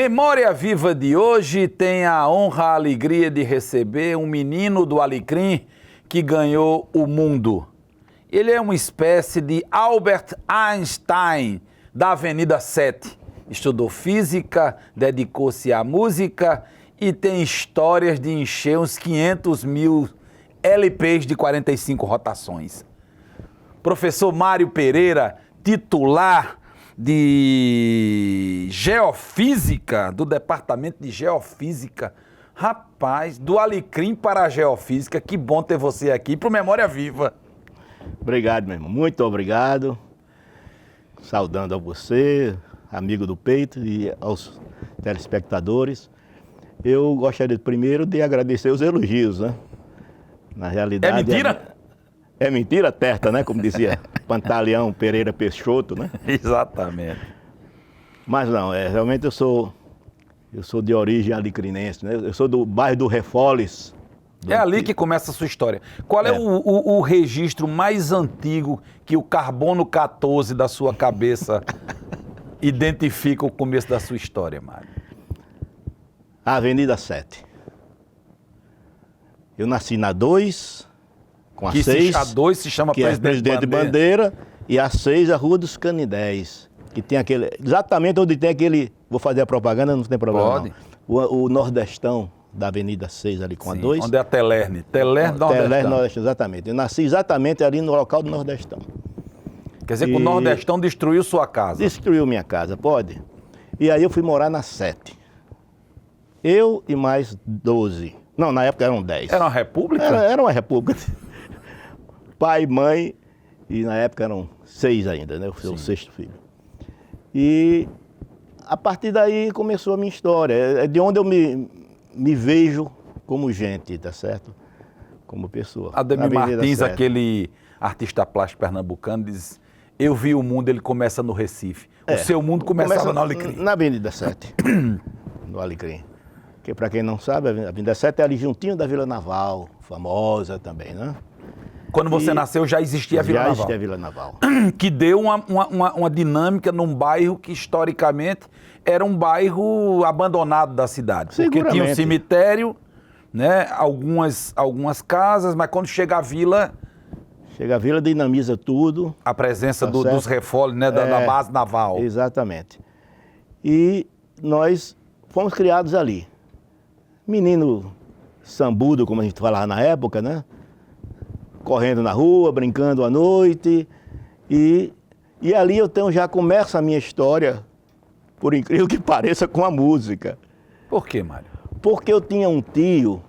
Memória Viva de hoje tem a honra, a alegria de receber um menino do Alecrim que ganhou o mundo. Ele é uma espécie de Albert Einstein da Avenida 7. Estudou física, dedicou-se à música e tem histórias de encher uns 500 mil LPs de 45 rotações. Professor Mário Pereira, titular de Geofísica, do Departamento de Geofísica. Rapaz, do Alecrim para a Geofísica, que bom ter você aqui para o Memória Viva. Obrigado, meu irmão. Muito obrigado. Saudando a você, amigo do peito, e aos telespectadores. Eu gostaria primeiro de agradecer os elogios, né? Na realidade... É mentira? É mentira, terta, né? Como dizia Pantaleão Pereira Peixoto, né? Exatamente. Mas não, realmente eu sou de origem alecrinense, né? Eu sou do bairro do Refoles. É ali que começa a sua história. Qual é o registro mais antigo que o carbono 14 da sua cabeça identifica o começo da sua história, Mário? A Avenida 7. Eu nasci na 2, com a 6. A 2 se chama que Presidente Bandeira, e a 6 a Rua dos Canidéis, que tem aquele, exatamente onde tem aquele, vou fazer a propaganda, não tem problema. Pode. Não. O Nordestão da Avenida 6 ali com a 2. Onde é a Telerne. Telerne Nordestão, exatamente. Eu nasci exatamente ali no local do Nordestão. Quer dizer que o Nordestão destruiu sua casa? Destruiu minha casa, pode. E aí eu fui morar na 7. Eu e mais 12. Não, na época eram 10. Era uma república? Era uma república. Pai, mãe, e na época eram 6 ainda, né? Eu fui o 6º filho. E a partir daí começou a minha história. É de onde eu me vejo como gente, tá certo? Como pessoa. Ademir Martins, aquele artista plástico pernambucano, diz: eu vi o mundo, ele começa no Recife. O seu mundo começava no Alecrim. Na Avenida 7, no Alecrim. Que para quem não sabe, a Avenida 7 é ali juntinho da Vila Naval, famosa também, né? Quando você nasceu já existia a Vila Naval. Já existia a Vila Naval. Que deu uma dinâmica num bairro que historicamente era um bairro abandonado da cidade. Porque tinha um cemitério, né? Algumas casas, mas quando chega a vila... Chega a vila, dinamiza tudo. A presença dos refólios, né? Da base naval. Exatamente. E nós fomos criados ali. Menino sambudo, como a gente falava na época, né? Correndo na rua, brincando à noite. E ali já começa a minha história, por incrível que pareça, com a música. Por quê, Mário? Porque eu tinha um tio,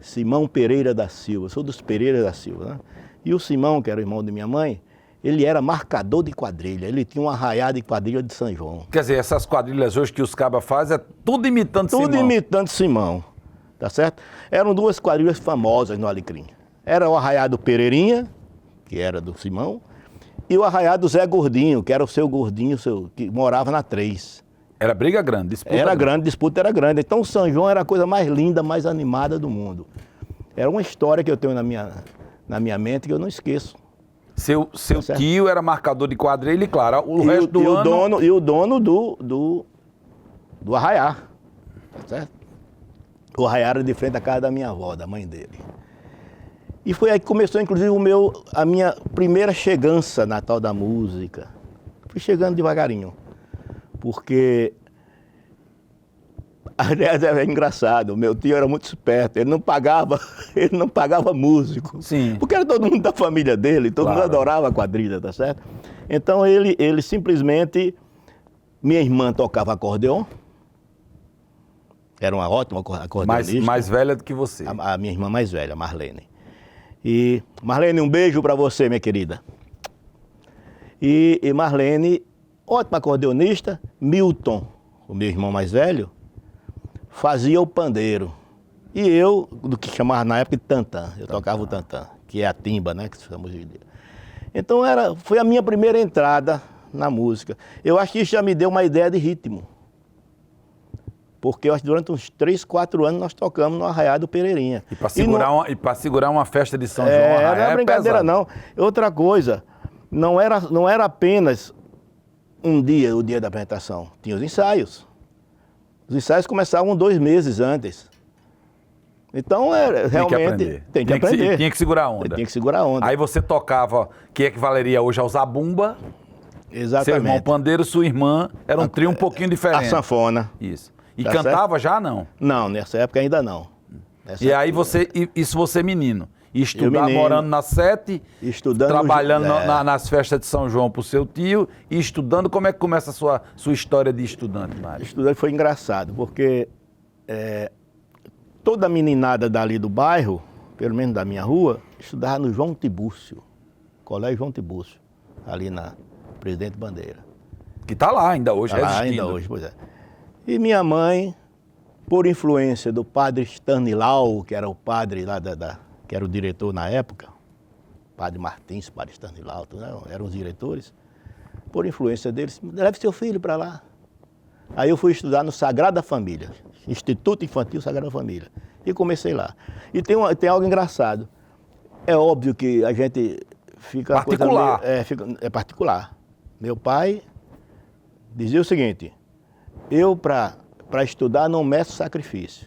Simão Pereira da Silva, sou dos Pereira da Silva, né? E o Simão, que era o irmão de minha mãe, ele era marcador de quadrilha, ele tinha um arraiá de quadrilha de São João. Quer dizer, essas quadrilhas hoje que os cabas fazem é tudo imitando Simão. Tudo imitando Simão, tá certo? Eram 2 quadrilhas famosas no Alecrim. Era o arraiá do Pereirinha, que era do Simão, e o arraiá do Zé Gordinho, que era o seu Gordinho, que morava na 3. Era briga grande, disputa era grande, disputa era grande. Então o São João era a coisa mais linda, mais animada do mundo. Era uma história que eu tenho na minha mente que eu não esqueço. Seu tio era marcador de quadrilha e, claro, o resto do ano... E o dono do arraiá, tá certo? O arraiá era de frente à casa da minha avó, da mãe dele. E foi aí que começou, inclusive, a minha primeira chegança na tal da música. Fui chegando devagarinho, porque... Aliás, é engraçado, o meu tio era muito esperto, ele não pagava músico. Sim. Porque era todo mundo da família dele, todo mundo adorava a quadrilha, tá certo? Então ele simplesmente, minha irmã tocava acordeon, era uma ótima acordeonista. Mais velha do que você. A minha irmã mais velha, Marlene. E Marlene, um beijo pra você, minha querida. E Marlene, ótima acordeonista, Milton, o meu irmão mais velho, fazia o pandeiro. E eu, do que chamava na época de tantã, eu tocava o tantã, que é a timba, né, que chamamos de... Então foi a minha primeira entrada na música. Eu acho que isso já me deu uma ideia de ritmo. Porque eu acho que durante uns 3, 4 anos nós tocamos no Arraiá do Pereirinha. E para segurar uma festa de São João, Arraiá não é brincadeira não. Outra coisa, não era apenas o dia da apresentação, tinha os ensaios. Os ensaios começavam 2 meses antes. Então, realmente, tem que aprender. Tinha que segurar a onda. Tinha que segurar a onda. Aí você tocava, que equivaleria hoje ao zabumba. Exatamente. Seu irmão pandeiro, sua irmã, era um trio um pouquinho diferente. A sanfona. Isso. E Tá cantava certo? já, não? Não, nessa época ainda não. E aí isso você menino. E estudar menino, morando na Sete, estudando, trabalhando nas festas de São João pro seu tio e estudando. Como é que começa a sua história de estudante, Mário? Estudante foi engraçado, porque toda a meninada dali do bairro, pelo menos da minha rua, estudava no João Tibúrcio, Colégio João Tibúrcio, ali na Presidente Bandeira. Que tá lá ainda hoje, Tá lá resistindo. ainda hoje, pois é. E minha mãe, por influência do padre Stanilau, que era o padre lá que era o diretor na época, padre Martins, padre Stanilau, eram os diretores, por influência deles, leve seu filho para lá. Aí eu fui estudar no Sagrada Família, Instituto Infantil Sagrada Família, e comecei lá. E tem algo engraçado, é óbvio que a gente fica... Particular. É particular. Meu pai dizia o seguinte, eu para estudar não meço sacrifício.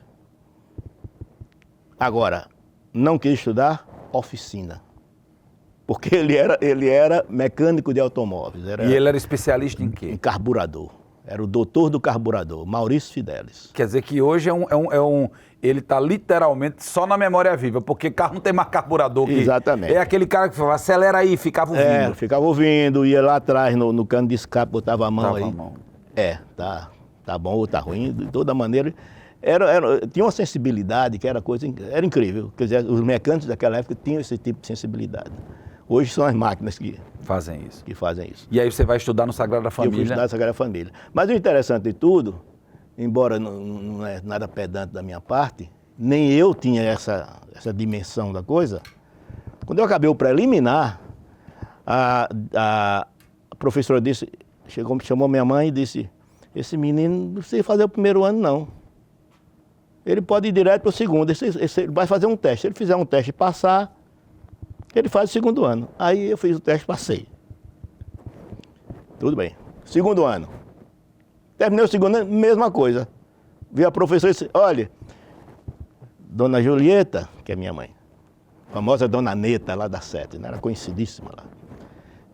Agora, não quis estudar, oficina. Porque ele era mecânico de automóveis. E ele era especialista em quê? Em carburador. Era o doutor do carburador, Maurício Fidelis. Quer dizer que hoje ele está literalmente só na memória viva, porque carro não tem mais carburador. Exatamente. É aquele cara que falava, acelera aí, ficava ouvindo. Ficava ouvindo, ia lá atrás no cano de escape, botava a mão Botava aí. a mão. Tá bom ou tá ruim, de toda maneira. Tinha uma sensibilidade que era incrível. Quer dizer, os mecânicos daquela época tinham esse tipo de sensibilidade. Hoje são as máquinas que fazem isso. E aí você vai estudar no Sagrada Família? Eu fui estudar no Sagrada Família. Mas o interessante de tudo, embora não é nada pedante da minha parte, nem eu tinha essa dimensão da coisa, quando eu acabei o preliminar, a professora chamou minha mãe e disse, esse menino não precisa fazer o primeiro ano, não. Ele pode ir direto para o segundo, ele vai fazer um teste. Se ele fizer um teste e passar, ele faz o segundo ano. Aí eu fiz o teste e passei. Tudo bem. Segundo ano. Terminei o segundo ano, mesma coisa. Vi a professora e disse, olha, Dona Julieta, que é minha mãe, famosa Dona Neta lá da Sete, né? Era conhecidíssima lá.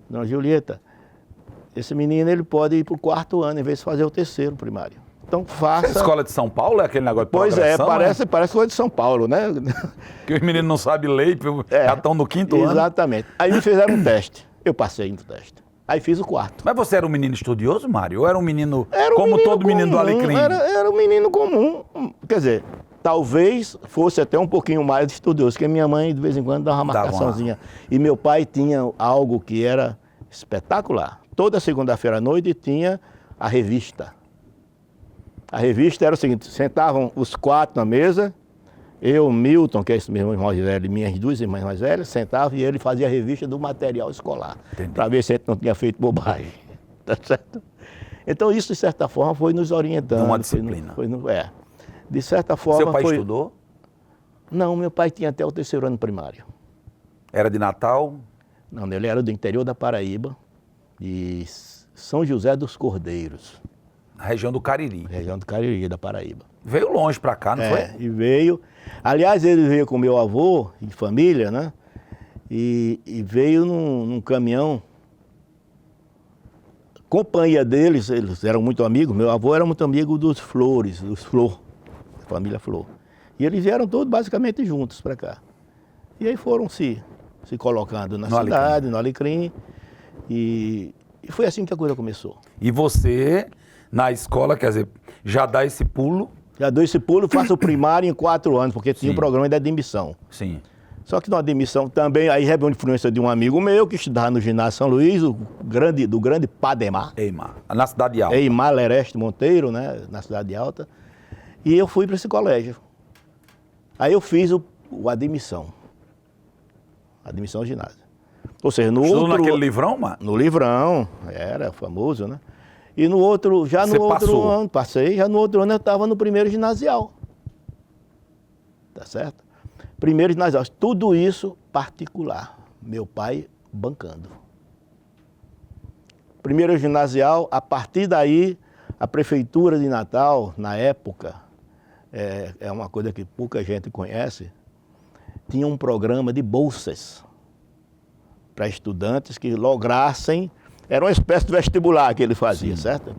Dona Julieta, esse menino ele pode ir para o 4º ano, em vez de fazer o 3º primário. Então faça... A escola de São Paulo é aquele negócio de progressão? Pois parece coisa de São Paulo, né? Que os meninos não sabem ler, já estão no 5º ano. Exatamente. Aí me fizeram um teste. Eu passei no teste. Aí fiz o 4º. Mas você era um menino estudioso, Mário? Ou era um menino como todo comum, menino do Alecrim? Era um menino comum. Quer dizer, talvez fosse até um pouquinho mais estudioso, porque minha mãe de vez em quando dava uma marcaçãozinha. E meu pai tinha algo que era espetacular. Toda segunda-feira à noite tinha a revista. A revista era o seguinte, sentavam os 4 na mesa, eu, Milton, que é esse meu irmão mais velho, e minhas 2 irmãs mais velhas, sentavam e ele fazia a revista do material escolar, para ver se a gente não tinha feito bobagem, tá certo? Então isso, de certa forma, foi nos orientando. Uma disciplina. De certa forma... Seu pai estudou? Não, meu pai tinha até o 3º ano primário. Era de Natal? Não, ele era do interior da Paraíba, de São José dos Cordeiros. Na região do Cariri. Região do Cariri, da Paraíba. Veio longe pra cá, não foi? E veio. Aliás, ele veio com meu avô, de família, né? E veio num caminhão. Companhia deles, eles eram muito amigos. Meu avô era muito amigo dos Flores, dos Flor, da família Flor. E eles vieram todos basicamente juntos para cá. E aí foram se colocando na cidade, no Alecrim. E foi assim que a coisa começou. E você, na escola, quer dizer, já dá esse pulo? Já dou esse pulo, faço o primário em 4 anos, porque tinha o programa de admissão. Sim. Só que na admissão também, aí recebeu a influência de um amigo meu que estudava no ginásio São Luís, do grande Pademar. Eimar, na Cidade Alta. Eimar Lereste Monteiro, né, na Cidade Alta. E eu fui para esse colégio. Aí eu fiz o admissão. Admissão ao ginásio. Ou seja, no Estudou outro... naquele livrão, mano? No livrão, era famoso, né? E no outro, já no outro ano, passei, já no outro ano eu estava no primeiro ginasial. Tá certo? Primeiro ginasial, tudo isso particular. Meu pai bancando. Primeiro ginasial, a partir daí, A Prefeitura de Natal, na época, é uma coisa que pouca gente conhece, tinha um programa de bolsas para estudantes que lograssem, era uma espécie de vestibular que ele fazia, certo?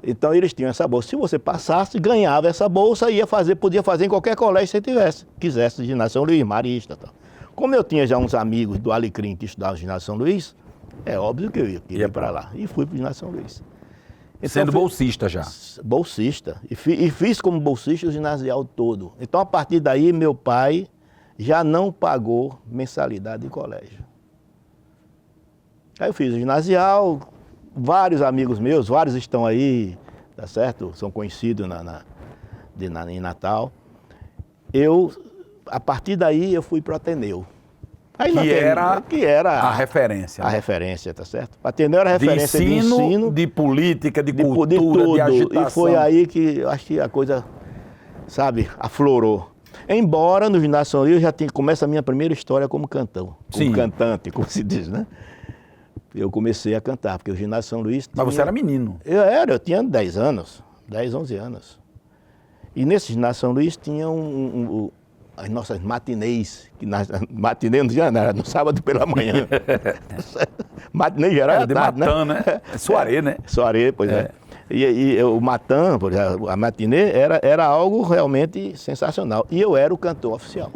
Então eles tinham essa bolsa. Se você passasse, ganhava essa bolsa e podia fazer em qualquer colégio que você quisesse, ginásio São Luís, Marista, tal. Como eu tinha já uns amigos do Alecrim que estudavam no ginásio São Luís, é óbvio que eu ia ir para lá. E fui para o ginásio São Luís. Então, sendo bolsista já. Bolsista. E fiz como bolsista o ginasial todo. Então, a partir daí, meu pai já não pagou mensalidade de colégio. Aí eu fiz o ginasial, vários amigos meus, vários estão aí, tá certo? São conhecidos em Natal. A partir daí, eu fui para o Ateneu. Aí que era a referência. A referência, tá certo? O Ateneu era a referência de ensino, de política, de cultura, de tudo. agitação. E foi aí que eu acho que a coisa, sabe, aflorou. Embora no ginásio São Luís começa a minha primeira história como cantante, como se diz, né? Eu comecei a cantar, porque o ginásio São Luís Mas você era menino. Eu tinha 10 anos, 10, 11 anos. E nesse ginásio São Luís tinha as nossas matinês, matinê não tinha nada, no sábado pela manhã. Matinê geral era de tarde, Matan, né? Soirée, né? Soirée, pois é. E o Matan, a matinê, era algo realmente sensacional. E eu era o cantor oficial.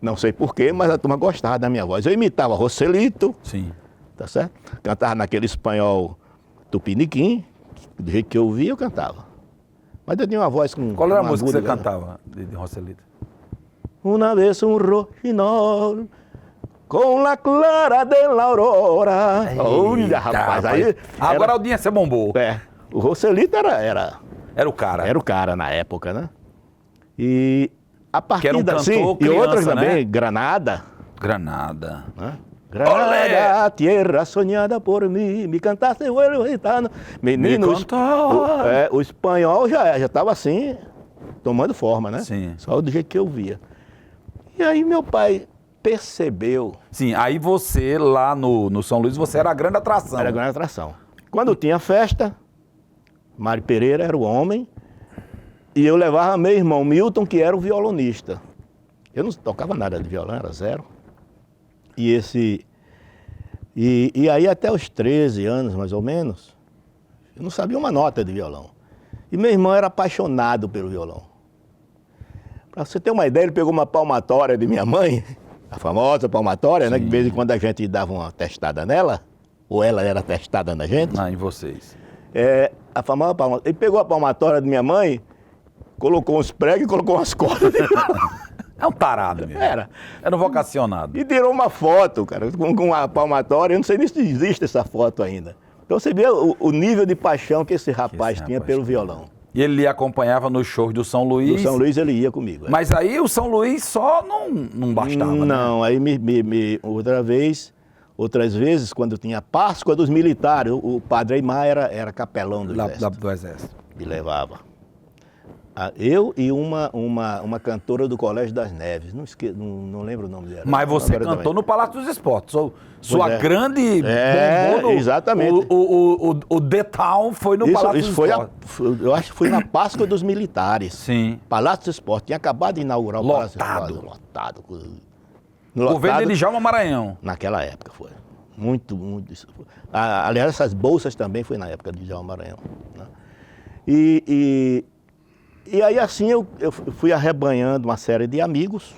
Não sei porquê, mas a turma gostava da minha voz. Eu imitava Roselito, sim, tá certo? Cantava naquele espanhol tupiniquim, do jeito que eu ouvia, eu cantava. Mas eu tinha uma voz com... Qual era a música que você cantava de Roselito? Una vez un roxinol com la clara de la aurora. Olha, rapaz, aí... Agora a audiência bombou. O Roselito era o cara. Era o cara na época, né? E a partir que era um cantor e outras também, né? Granada. Né? Granada, tierra sonhada por mim, me cantaste o gitano. Menino, o espanhol já estava assim, tomando forma, né? Sim. Só do jeito que eu via. E aí meu pai percebeu. Sim, aí você lá no São Luís, você era a grande atração. Era a grande atração. Quando tinha festa, Mário Pereira era o homem, e eu levava meu irmão Milton, que era o violonista. Eu não tocava nada de violão, era zero. E aí até os 13 anos, mais ou menos, eu não sabia uma nota de violão. E meu irmão era apaixonado pelo violão. Para você ter uma ideia, ele pegou uma palmatória de minha mãe, a famosa palmatória, né? Que de vez em quando a gente dava uma testada nela, ou ela era testada na gente. Em vocês. A famosa palmatória. Ele pegou a palmatória de minha mãe, colocou uns pregos e colocou umas cordas. É um tarado mesmo. Era um vocacionado. E tirou uma foto, cara, com a palmatória. Eu não sei nem se existe essa foto ainda. Então você vê o nível de paixão que esse rapaz tinha pelo violão. E ele lhe acompanhava nos shows do São Luís? No São Luís ele ia comigo. Mas aí o São Luís só não bastava, não, né? Aí outras vezes, quando tinha Páscoa dos Militares, o padre Aimar era capelão do Exército. Me levava. Eu e uma cantora do Colégio das Neves, não lembro o nome dela. Mas você cantou no Palácio dos Esportes. Sua grande bombom, exatamente. O The Town foi no Palácio dos Esportes. Eu acho que foi na Páscoa dos Militares. Sim. Palácio dos Esportes. Tinha acabado de inaugurar o Palácio dos Esportes. Lotado. O governo de Djalma Maranhão. Naquela época foi. Muito. Aliás, essas bolsas também foi na época de Djalma Maranhão. Né? E aí assim eu fui arrebanhando uma série de amigos,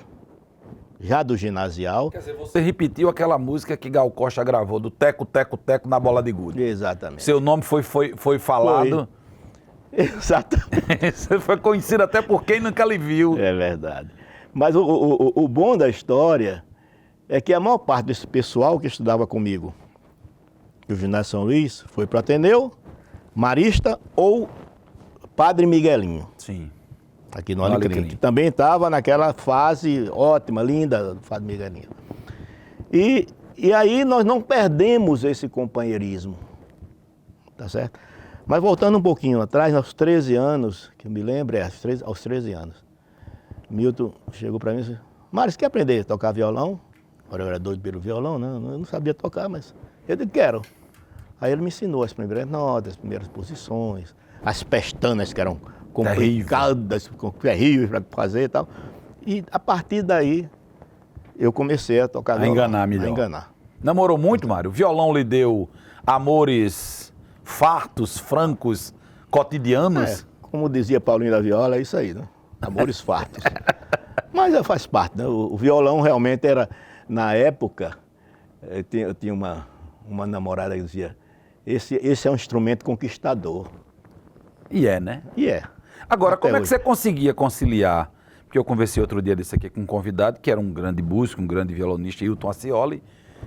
já do ginasial. Quer dizer, você repetiu aquela música que Gal Costa gravou, do Teco, Teco, Teco na bola de gude. Exatamente. Seu nome foi falado. Exatamente. Você foi conhecido até por quem nunca lhe viu. É verdade. Mas o bom da história é que a maior parte desse pessoal que estudava comigo no ginásio São Luís foi para o Ateneu, Marista ou Padre Miguelinho. Sim. Aqui no Alecrim. Que também estava naquela fase ótima, linda do Padre Miguelinho. E aí nós não perdemos esse companheirismo. Tá certo? Mas voltando um pouquinho atrás, aos 13 anos, que eu me lembro, aos 13 anos, Milton chegou para mim e disse: Mário, você quer aprender a tocar violão? Agora eu era doido pelo violão, né? Eu não sabia tocar, mas eu disse: quero. Aí ele me ensinou as primeiras notas, as primeiras posições, as pestanas que eram complicadas, terríveis para fazer e tal. E a partir daí eu comecei a tocar violão. A enganar melhor. A enganar. Namorou muito, Mário? O violão lhe deu amores fartos, francos, cotidianos? Como dizia Paulinho da Viola, é isso aí, né? Amores fartos. Mas faz parte, né? O violão realmente era, na época, eu tinha uma namorada que dizia, esse é um instrumento conquistador. E é, né? E é. Agora, Até como é que hoje. você conseguia conciliar? Porque eu conversei outro dia disso aqui com um convidado, que era um grande músico, um grande violonista, Hilton Ascioli,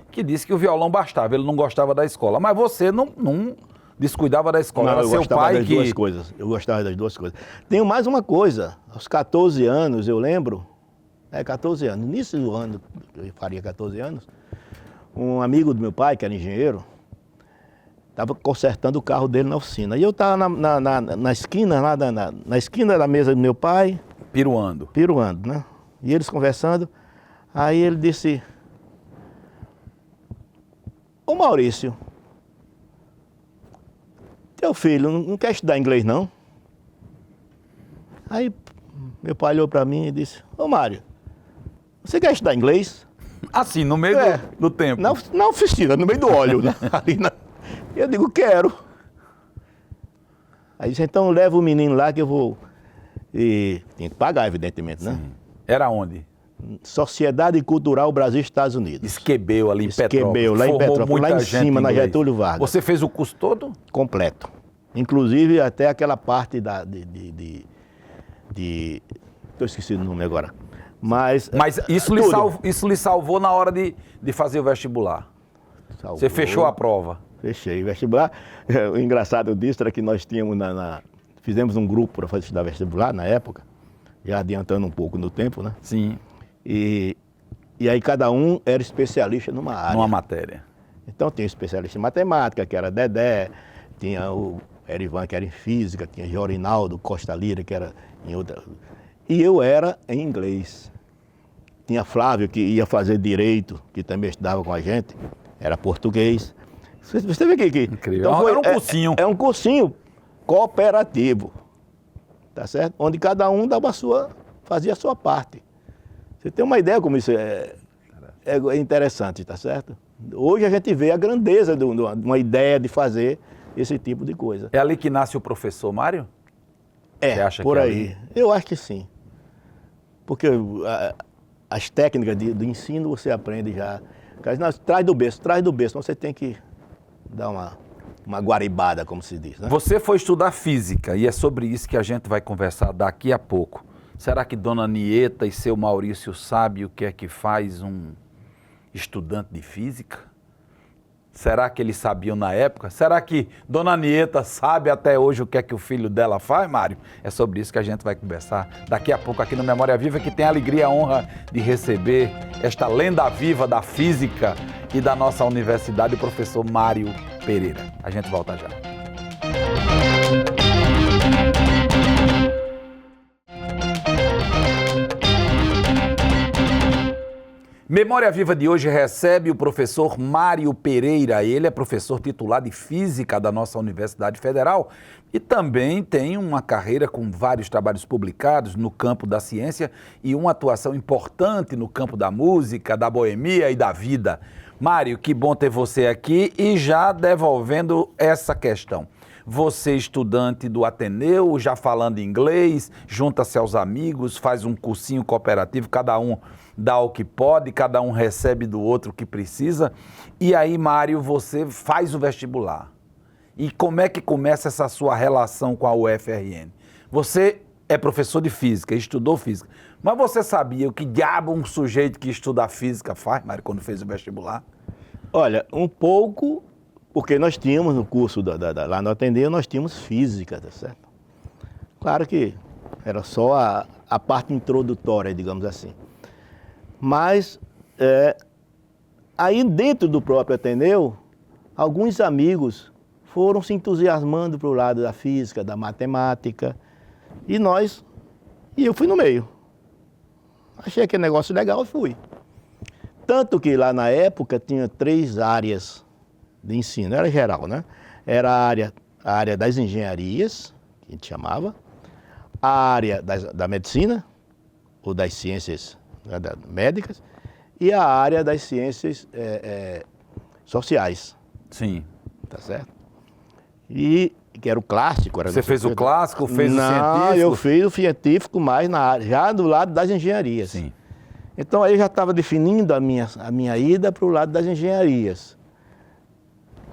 que disse que o violão bastava, ele não gostava da escola. Mas você não descuidava da escola, Não, era eu seu gostava pai das que... duas coisas. Eu gostava das duas coisas. Tenho mais uma coisa. Aos 14 anos, eu lembro, 14 anos, início do ano, eu faria 14 anos, um amigo do meu pai, que era engenheiro, estava consertando o carro dele na oficina. E eu estava na esquina, lá na esquina da mesa do meu pai, Piruando. né? E eles conversando. Aí ele disse, ô Maurício, teu filho não quer estudar inglês, não? Aí meu pai olhou para mim e disse, ô Mário, você quer estudar inglês? Assim, no meio do tempo. Na oficina, no meio do óleo. Eu digo, quero. Aí disse, então leva o menino lá que eu vou... E tinha que pagar, evidentemente, né? Era onde? Sociedade Cultural Brasil-Estados Unidos. Esquebeu ali em Petrópolis. Esquebeu, lá em Formou Petrópolis, lá muita em gente cima, na inglês. Getúlio Vargas. Você fez o curso todo? Completo. Inclusive até aquela parte eu esqueci o nome agora. Mas isso lhe salvou na hora de fazer o vestibular. Salvou. Você fechou a prova. Fechei. Vestibular, o engraçado disso era que nós tínhamos, fizemos um grupo para fazer estudar vestibular na época, já adiantando um pouco no tempo, né? Sim. E aí cada um era especialista numa área. Numa matéria. Então tinha especialista em matemática, que era Dedé, tinha o Erivan, que era em física, tinha Jorinaldo Costa Lira, que era em outra... E eu era em inglês. Tinha Flávio, que ia fazer direito, que também estudava com a gente, era português. Você vê que... Incrível. Então era um cursinho. É um cursinho cooperativo, tá certo? Onde cada um fazia a sua parte. Você tem uma ideia como isso é interessante, tá certo? Hoje a gente vê a grandeza de uma ideia de fazer esse tipo de coisa. É ali que nasce o professor Mário? Você acha por que é aí. ali? Eu acho que sim. Porque as técnicas do ensino você aprende já. Traz do berço, você tem que dar uma guaribada, como se diz, né? Você foi estudar física e é sobre isso que a gente vai conversar daqui a pouco. Será que Dona Nieta e seu Maurício sabem o que é que faz um estudante de física? Será que eles sabiam na época? Será que Dona Nieta sabe até hoje o que é que o filho dela faz, Mário? É sobre isso que a gente vai conversar daqui a pouco aqui no Memória Viva, que tem a alegria e a honra de receber esta lenda viva da física e da nossa universidade, o professor Mário Pereira. A gente volta já. Memória Viva de hoje recebe o professor Mário Pereira. Ele é professor titular de Física da nossa Universidade Federal e também tem uma carreira com vários trabalhos publicados no campo da ciência e uma atuação importante no campo da música, da boemia e da vida. Mário, que bom ter você aqui e já devolvendo essa questão. Você, estudante do Ateneu, já falando inglês, junta-se aos amigos, faz um cursinho cooperativo, cada um dá o que pode, cada um recebe do outro o que precisa. E aí, Mário, você faz o vestibular. E como é que começa essa sua relação com a UFRN? Você é professor de física, estudou física, mas você sabia o que diabo um sujeito que estuda física faz, Mário, quando fez o vestibular? Olha, um pouco, porque nós tínhamos no curso lá no Ateneu, nós tínhamos física, tá certo? Claro que era só a parte introdutória, digamos assim. Mas, aí dentro do próprio Ateneu, alguns amigos foram se entusiasmando para o lado da física, da matemática, e eu fui no meio. Achei aquele negócio legal e fui. Tanto que lá na época tinha 3 áreas de ensino, era geral, né? Era a área das engenharias, que a gente chamava, a área da medicina, ou das ciências, né, médicas, e a área das ciências sociais. Sim. Tá certo? E que era o clássico. Você fez o clássico, fez o científico? Não, eu fiz o científico mais na área, já do lado das engenharias. Sim. Então aí eu já estava definindo a minha ida para o lado das engenharias.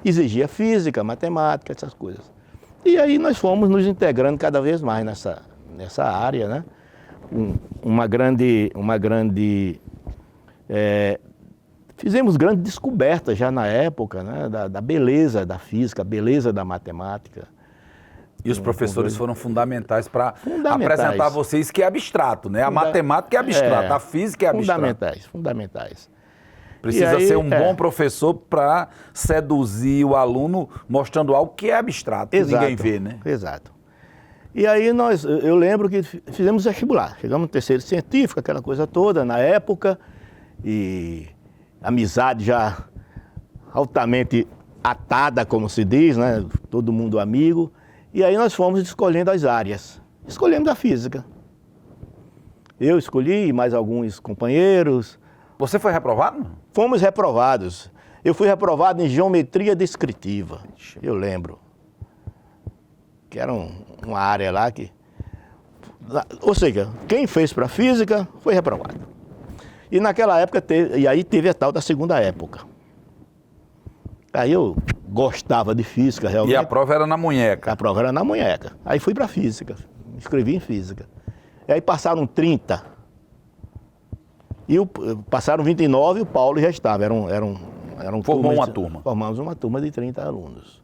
Exigia física, matemática, essas coisas. E aí nós fomos nos integrando cada vez mais nessa área, né? Fizemos grandes descobertas já na época, né? Da beleza da física, beleza da matemática. E os professores foram fundamentais para apresentar a vocês que é abstrato, né? A matemática é abstrata, a física é abstrata. Fundamentais. Precisa ser um bom professor para seduzir o aluno, mostrando algo que é abstrato, que ninguém vê, né? Exato. E aí eu lembro que fizemos vestibular, chegamos no terceiro científico, aquela coisa toda, na época, e amizade já altamente atada, como se diz, né? Todo mundo amigo. E aí nós fomos escolhendo as áreas. Escolhemos a física. Eu escolhi, mais alguns companheiros. Você foi reprovado? Fomos reprovados. Eu fui reprovado em geometria descritiva, eu lembro. Que era uma área lá que... Ou seja, quem fez para física foi reprovado. E naquela época, teve a tal da segunda época. Aí eu gostava de física, realmente. E a prova era na munheca? A prova era na munheca. Aí fui para física, me inscrevi em física. E aí passaram 30. Passaram 29 e o Paulo já estava. Formou uma turma. Formamos uma turma de 30 alunos.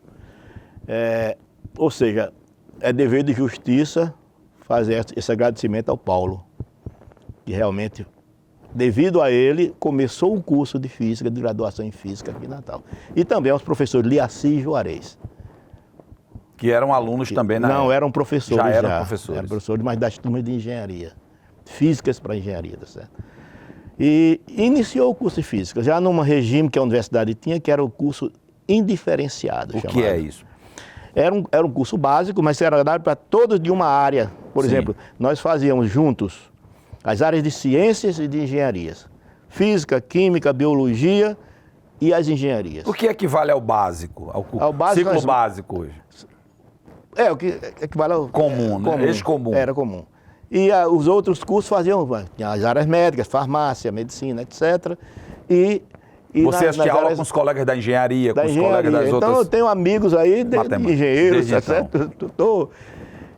Ou seja, é dever de justiça fazer esse agradecimento ao Paulo, que realmente, devido a ele, começou o curso de física, de graduação em física aqui em Natal. E também aos professores Liaci e Juarez. Que eram alunos também na época? Não, eram professores já. Eram professores. Eram professores, mas das turmas de engenharia. Físicas para engenharia, tá certo? E iniciou o curso de física, já num regime que a universidade tinha, que era o curso indiferenciado. O que é isso? Era um curso básico, mas era dado para todos de uma área. Por exemplo, nós fazíamos juntos as áreas de ciências e de engenharias. Física, química, biologia e as engenharias. O que equivale ao básico? Ao básico, ciclo básico hoje? O que equivale ao... Comum, né? Ex-comum. Era comum. E os outros cursos faziam as áreas médicas, farmácia, medicina, etc. E você assistia aula com os colegas da engenharia, com os colegas das outras... Então eu tenho amigos aí de engenheiros, tá certo?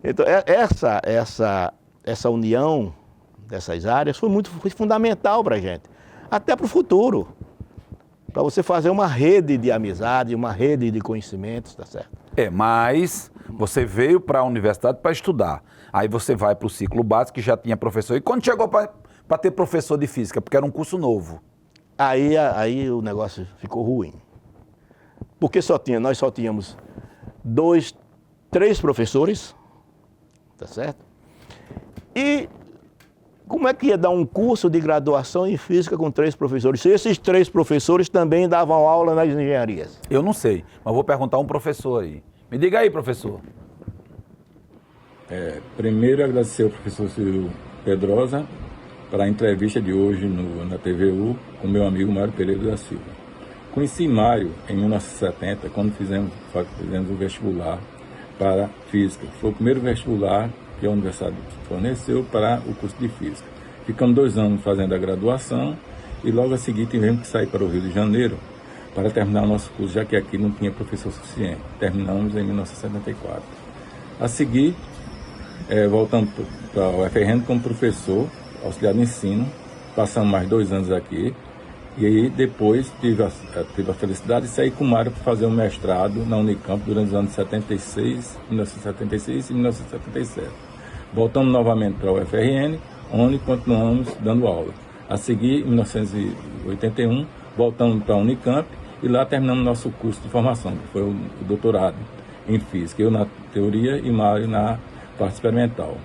Então essa união dessas áreas foi fundamental para a gente, até para o futuro, para você fazer uma rede de amizade, uma rede de conhecimentos, tá certo? Mas você veio para a universidade para estudar, aí você vai para o ciclo básico que já tinha professor, e quando chegou para ter professor de física, porque era um curso novo? Aí o negócio ficou ruim, porque nós só tínhamos 3 professores, tá certo? E como é que ia dar um curso de graduação em física com 3 professores? Se esses 3 professores também davam aula nas engenharias. Eu não sei, mas vou perguntar a um professor aí. Me diga aí, professor. Primeiro, agradecer ao professor Ciro Pedrosa para a entrevista de hoje na TVU com meu amigo Mário Pereira da Silva. Conheci Mário em 1970, quando fizemos o vestibular para física. Foi o primeiro vestibular que a universidade forneceu para o curso de física. Ficamos 2 anos fazendo a graduação e logo a seguir tivemos que sair para o Rio de Janeiro para terminar o nosso curso, já que aqui não tinha professor suficiente. Terminamos em 1974. A seguir, voltamos para o UFRN como professor, auxiliar de ensino, passamos mais 2 anos aqui, e aí depois tive a felicidade de sair com o Mário para fazer um mestrado na Unicamp durante os anos 1976 e 1977. Voltamos novamente para o UFRN, onde continuamos dando aula. A seguir, em 1981, voltamos para a Unicamp e lá terminamos nosso curso de formação, que foi o doutorado em física, eu na teoria e Mário na parte experimental.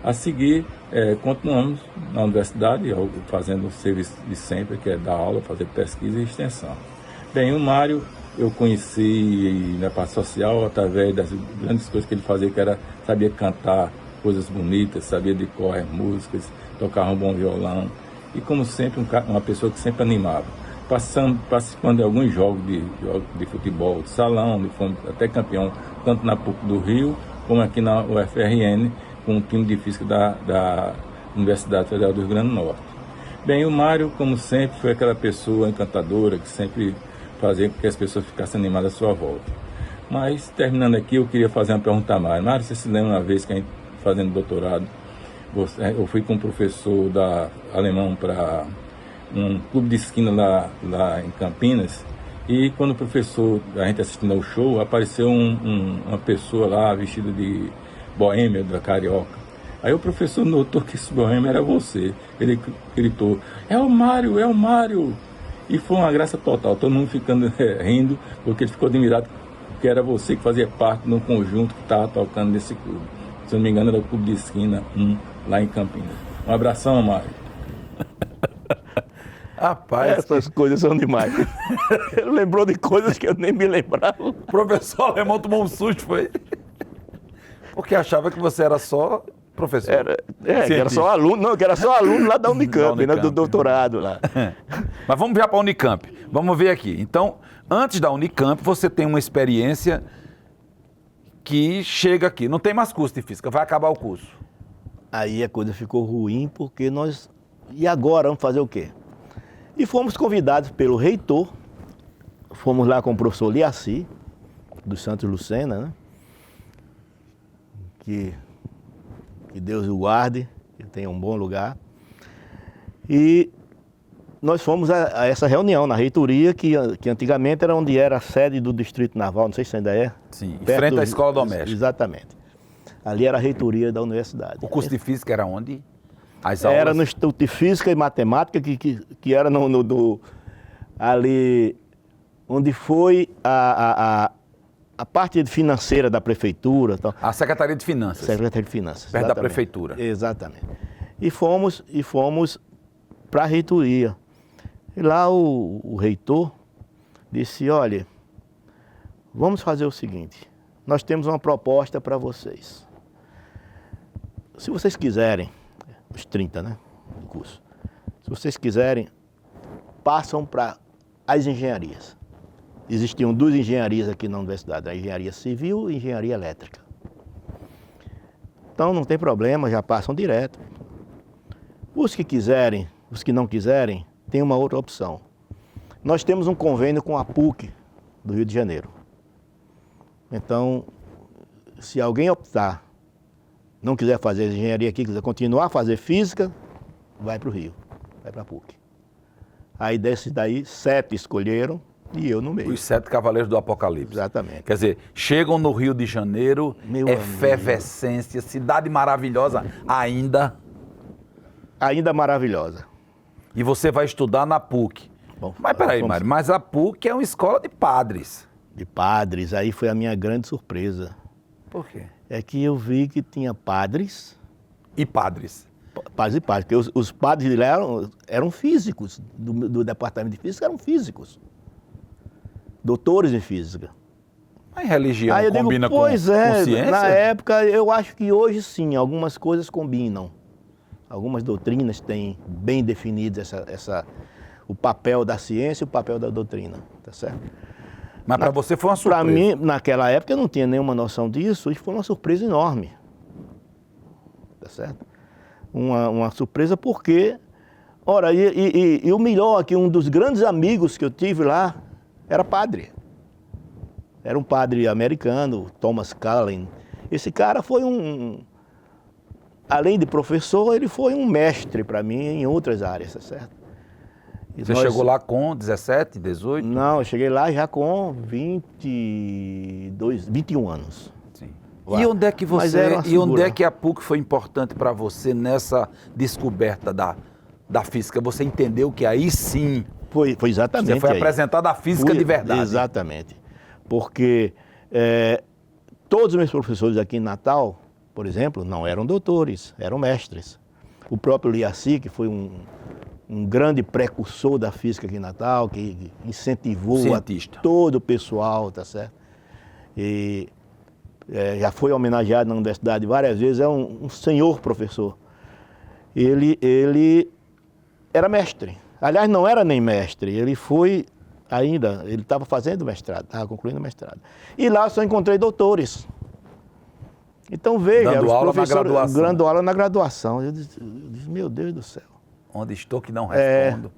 A seguir, continuamos na universidade, fazendo o serviço de sempre, que é dar aula, fazer pesquisa e extensão. Bem, o Mário eu conheci na parte social através das grandes coisas que ele fazia, que era sabia cantar coisas bonitas, sabia decorar músicas, tocava um bom violão. E como sempre, uma pessoa que sempre animava. Participando de alguns jogos de futebol, de salão, fomos até campeão, tanto na PUC do Rio, como aqui na UFRN, com o time de física da Universidade Federal do Rio Grande do Norte. Bem, o Mário, como sempre, foi aquela pessoa encantadora, que sempre fazia com que as pessoas ficassem animadas à sua volta. Mas, terminando aqui, eu queria fazer uma pergunta a Mário. Mário, você se lembra uma vez que a gente, fazendo doutorado, eu fui com um professor alemão para um clube de esquina lá em Campinas, e quando o professor, a gente assistindo ao show, apareceu uma pessoa lá vestida de boêmia, da carioca. Aí o professor notou que esse boêmio era você. Ele gritou, é o Mário, é o Mário! E foi uma graça total, todo mundo ficando rindo, porque ele ficou admirado que era você que fazia parte de um conjunto que estava tocando nesse clube. Se não me engano, era o Clube de Esquina 1, lá em Campinas. Um abração, Mário. Rapaz, essas coisas são demais. Ele lembrou de coisas que eu nem me lembrava. o professor alemão tomou um susto, foi? Porque achava que você era só professor. Que era só aluno, não, que era só aluno lá da Unicamp, né, do doutorado lá. Mas vamos já para a Unicamp. Vamos ver aqui. Então, antes da Unicamp, você tem uma experiência que chega aqui. Não tem mais curso de física, vai acabar o curso. Aí a coisa ficou ruim, porque nós... E agora, vamos fazer o quê? E fomos convidados pelo reitor, fomos lá com o professor Liaci, do Santos Lucena, né? Que Deus o guarde, que tenha um bom lugar. E nós fomos a essa reunião na reitoria, que antigamente era onde era a sede do Distrito Naval, não sei se ainda é. Sim, em frente à Escola Doméstica. Exatamente. Ali era a reitoria da universidade. O curso de física era onde? As aulas? Era no Instituto de Física e Matemática, que era ali onde foi a parte financeira da prefeitura. Tal. A Secretaria de Finanças. Secretaria de Finanças. Perto da prefeitura. Exatamente. E fomos para a reitoria. E lá o reitor disse, olha, vamos fazer o seguinte, nós temos uma proposta para vocês. Se vocês quiserem, os 30, né, do curso, se vocês quiserem, passam para as engenharias. Existiam duas engenharias aqui na universidade, a engenharia civil e a engenharia elétrica. Então não tem problema, já passam direto. Os que quiserem, os que não quiserem, tem uma outra opção. Nós temos um convênio com a PUC do Rio de Janeiro. Então, se alguém optar, não quiser fazer engenharia aqui, quiser continuar a fazer física, vai para o Rio, vai para a PUC. Aí desses daí, 7 escolheram e eu no meio. Os 7 cavaleiros do Apocalipse. Exatamente. Quer dizer, chegam no Rio de Janeiro, Meu efervescência, cidade maravilhosa ainda. Ainda maravilhosa. E você vai estudar na PUC. Bom, Mas peraí, vamos- Mário, mas a PUC é uma escola de padres. De padres, aí foi a minha grande surpresa. Por quê? É que eu vi que tinha padres, E padres. padres e padres, porque os padres de lá eram físicos, do departamento de física eram físicos. Doutores em física. Mas religião Aí eu combina digo, pois é, com ciência? na época eu acho que hoje sim, algumas coisas combinam. Algumas doutrinas têm bem definidos o papel da ciência e o papel da doutrina, tá certo? Mas para você foi uma surpresa. Para mim, naquela época eu não tinha nenhuma noção disso e foi uma surpresa enorme, tá certo? Uma surpresa porque, ora, e o melhor aqui, um dos grandes amigos que eu tive lá era padre. Era um padre americano, Thomas Cullen. Esse cara foi além de professor, ele foi um mestre para mim em outras áreas, tá certo? E Você chegou lá com 17, 18? Não, eu cheguei lá já com 21 anos. Sim. Lá. E onde é que Mas era uma e onde figura. é que a PUC foi importante para você nessa descoberta da física? Você entendeu que aí sim Foi exatamente você foi aí. apresentado a física de verdade. Exatamente. Porque todos os meus professores aqui em Natal, por exemplo, não eram doutores, eram mestres. O próprio Liaci, que foi um um grande precursor da física aqui em Natal, que incentivou Cientista. a todo o pessoal, tá certo? E já foi homenageado na universidade várias vezes, é um senhor professor. Ele era mestre. Aliás, não era nem mestre, ele foi ainda, ele estava fazendo mestrado, estava concluindo o mestrado. E lá eu só encontrei doutores. Então veja, Dando os aula na professores graduação. dando aula na graduação. Eu disse, meu Deus do céu. Onde estou que não respondo.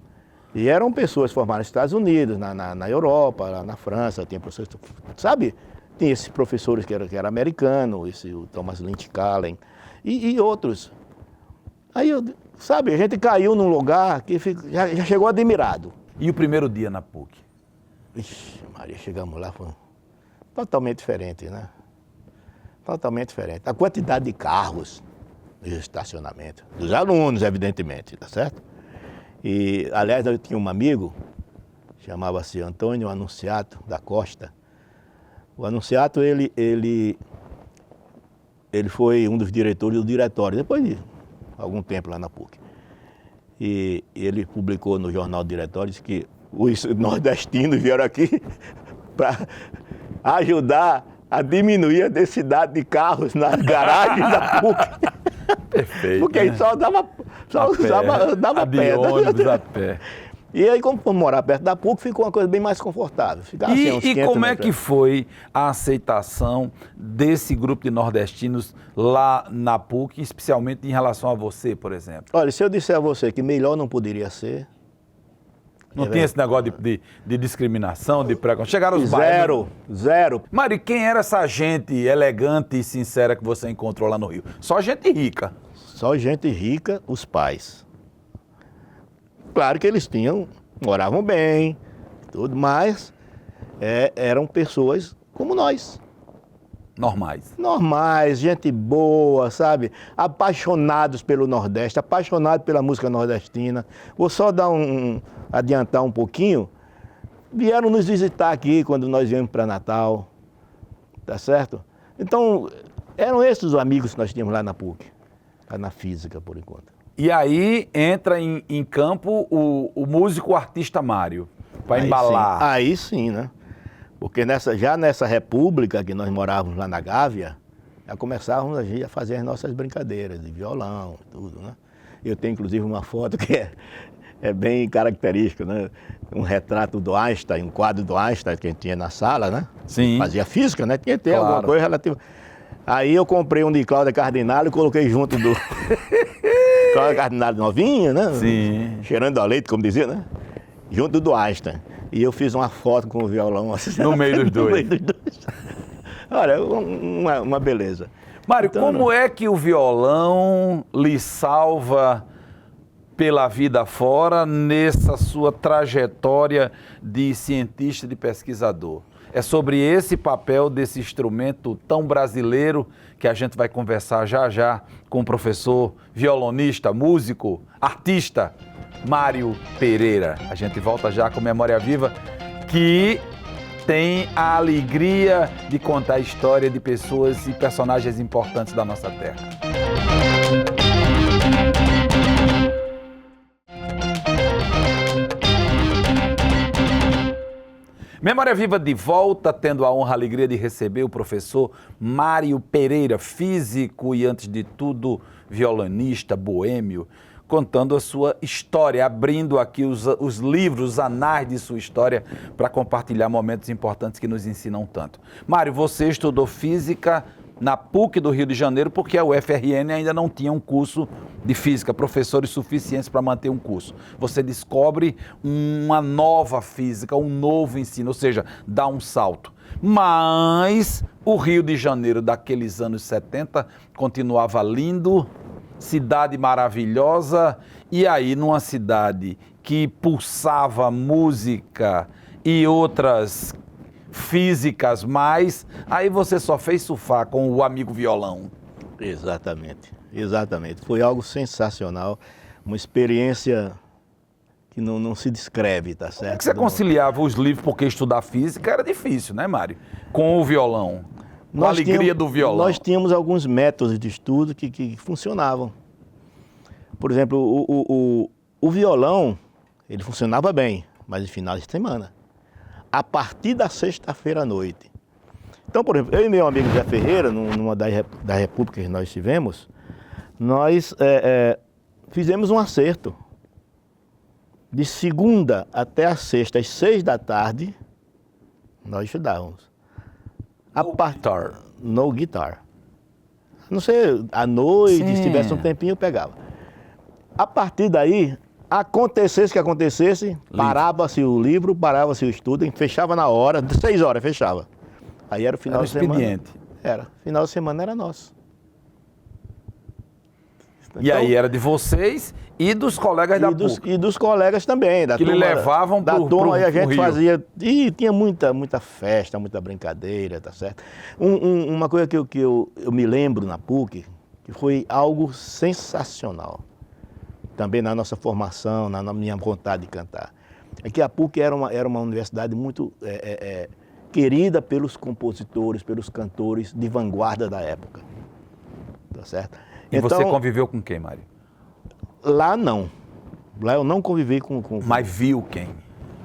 E eram pessoas formadas nos Estados Unidos, na Europa, lá na França, tinha professores, sabe? Tinha esses professores que era americano, o Thomas Lynch Callen e outros. Aí, sabe, a gente caiu num lugar que já chegou admirado. E o primeiro dia na PUC? Ixi, Maria, chegamos lá, foi totalmente diferente, né? Totalmente diferente. A quantidade de carros no estacionamento, dos alunos, evidentemente, tá certo? E, aliás, eu tinha um amigo, chamava-se Antônio Anunciato da Costa. O Anunciato, ele foi um dos diretores do diretório, depois de algum tempo lá na PUC. E ele publicou no jornal Diretório que os nordestinos vieram aqui para ajudar a diminuir a densidade de carros nas garagens da PUC. Perfeito. Porque aí só dava pé. ônibus a pé. E aí, como for morar perto da PUC, ficou uma coisa bem mais confortável. Ficava, assim, uns E 500 como é metros. que foi a aceitação desse grupo de nordestinos lá na PUC, especialmente em relação a você, por exemplo? Olha, se eu disser a você que melhor não poderia ser... Não tinha esse negócio de discriminação, de preconceito? Chegaram os bairros. Zero. Mário, quem era essa gente elegante e sincera que você encontrou lá no Rio? Só gente rica. Só gente rica, os pais. Claro que eles moravam bem, tudo, mas eram pessoas como nós. Normais. Normais, gente boa, sabe? Apaixonados pelo Nordeste, apaixonados pela música nordestina. Vou só adiantar um pouquinho. Vieram nos visitar aqui quando nós viemos para Natal, tá certo? Então, eram esses os amigos que nós tínhamos lá na PUC, lá na física, por enquanto. E aí entra em campo o músico artista Mário, para embalar. Sim. Aí sim, né? Porque já nessa república que nós morávamos lá na Gávea, já começávamos a fazer as nossas brincadeiras de violão e tudo, né? Eu tenho inclusive uma foto que é bem característica, né? Um retrato do Einstein, um quadro do Einstein que a gente tinha na sala, né? Sim. Fazia física, né? Tinha que ter Claro. alguma coisa relativa. Aí eu comprei um de Cláudia Cardinale e coloquei junto do... Cláudia Cardinale novinha, né? Sim. Cheirando a leite, como dizia, né? Junto do Einstein. E eu fiz uma foto com o violão assim. No meio dos dois. No meio dos dois. Olha, uma beleza. Mário, Então, como é que o violão lhe salva pela vida fora nessa sua trajetória de cientista, de pesquisador? É sobre esse papel desse instrumento tão brasileiro que a gente vai conversar já já com o professor, violonista, músico, artista, Mário Pereira. A gente volta já com Memória Viva, que tem a alegria de contar a história de pessoas e personagens importantes da nossa terra. Memória Viva de volta, tendo a honra, a alegria de receber o professor Mário Pereira, físico e, antes de tudo, violonista, boêmio, contando a sua história, abrindo aqui os livros, os anais de sua história, para compartilhar momentos importantes que nos ensinam tanto. Mário, você estudou física na PUC do Rio de Janeiro, porque a UFRN ainda não tinha um curso de física, professores suficientes para manter um curso. Você descobre uma nova física, um novo ensino, ou seja, dá um salto. Mas o Rio de Janeiro daqueles anos 70 continuava lindo, cidade maravilhosa, e aí numa cidade que pulsava música e outras físicas mais, aí você só fez surfar com o amigo violão. Exatamente. Foi algo sensacional, uma experiência que não se descreve, tá certo? Como é que você conciliava os livros, porque estudar física era difícil, né, Mário? Com o violão, com a alegria do violão. Nós tínhamos alguns métodos de estudo que funcionavam. Por exemplo, o violão, ele funcionava bem, mas no final de semana. A partir da sexta-feira à noite. Então, por exemplo, eu e meu amigo Zé Ferreira, numa das repúblicas que nós tivemos, nós fizemos um acerto. De segunda até a sexta, às 6 da tarde, nós estudávamos. Guitar. No guitar. Não sei, à noite, Sim. se tivesse um tempinho, eu pegava. A partir daí, acontecesse o que acontecesse, parava-se o livro, parava-se o estudo, fechava na hora, 6 horas, fechava. Aí era o final Era de semana. expediente. Era. Final de semana era nosso. E aí era de vocês e dos colegas da PUC. E dos colegas também. Da Que lhe turma, levavam da pro- turma, pro- aí a pro gente Rio. fazia. E tinha muita festa, muita brincadeira, tá certo? Uma coisa que eu me lembro na PUC, que foi algo sensacional. Também na nossa formação, na minha vontade de cantar. É que a PUC era uma universidade muito querida pelos compositores, pelos cantores de vanguarda da época. Tá certo? E você conviveu com quem, Mário? Lá não. Lá eu não convivi com... Mas viu quem?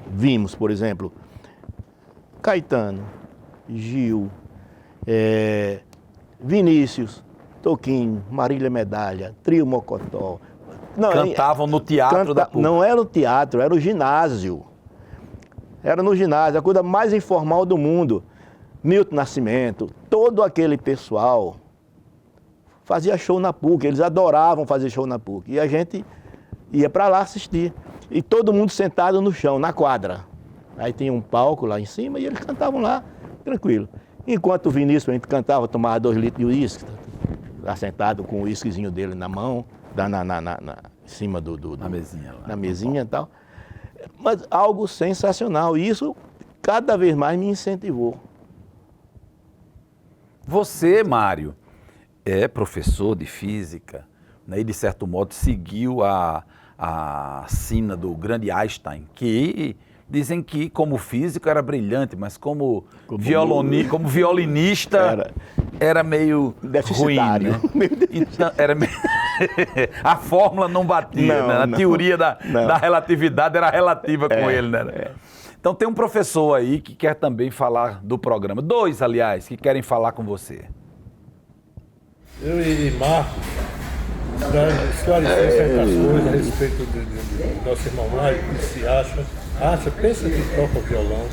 Vimos, por exemplo, Caetano, Gil, Vinícius, Toquinho, Marília Medalha, Trio Mocotó. Não, Cantavam no teatro da PUC. Não era no teatro, era o ginásio. Era no ginásio, a coisa mais informal do mundo. Milton Nascimento, todo aquele pessoal fazia show na PUC, eles adoravam fazer show na PUC. E a gente ia para lá assistir. E todo mundo sentado no chão, na quadra. Aí tinha um palco lá em cima e eles cantavam lá, tranquilo. Enquanto o Vinícius, a gente cantava, tomava 2 litros de uísque, lá sentado com o uísquezinho dele na mão, em cima Na mesinha lá. na mesinha e tal. Mas algo sensacional. E isso cada vez mais me incentivou. Você, Mário, é professor de física, né, e de certo modo seguiu a sina do grande Einstein, que dizem que como físico era brilhante, mas como violinista era meio ruim, deficitário. né? Então, a fórmula não batia, né? A teoria da relatividade era relativa com ele, né? Então tem um professor aí que quer também falar do programa. 2, aliás, que querem falar com você. Eu e Marco, para esclarecer certas coisas a respeito do nosso irmão Mário, que se pensa que toca violão,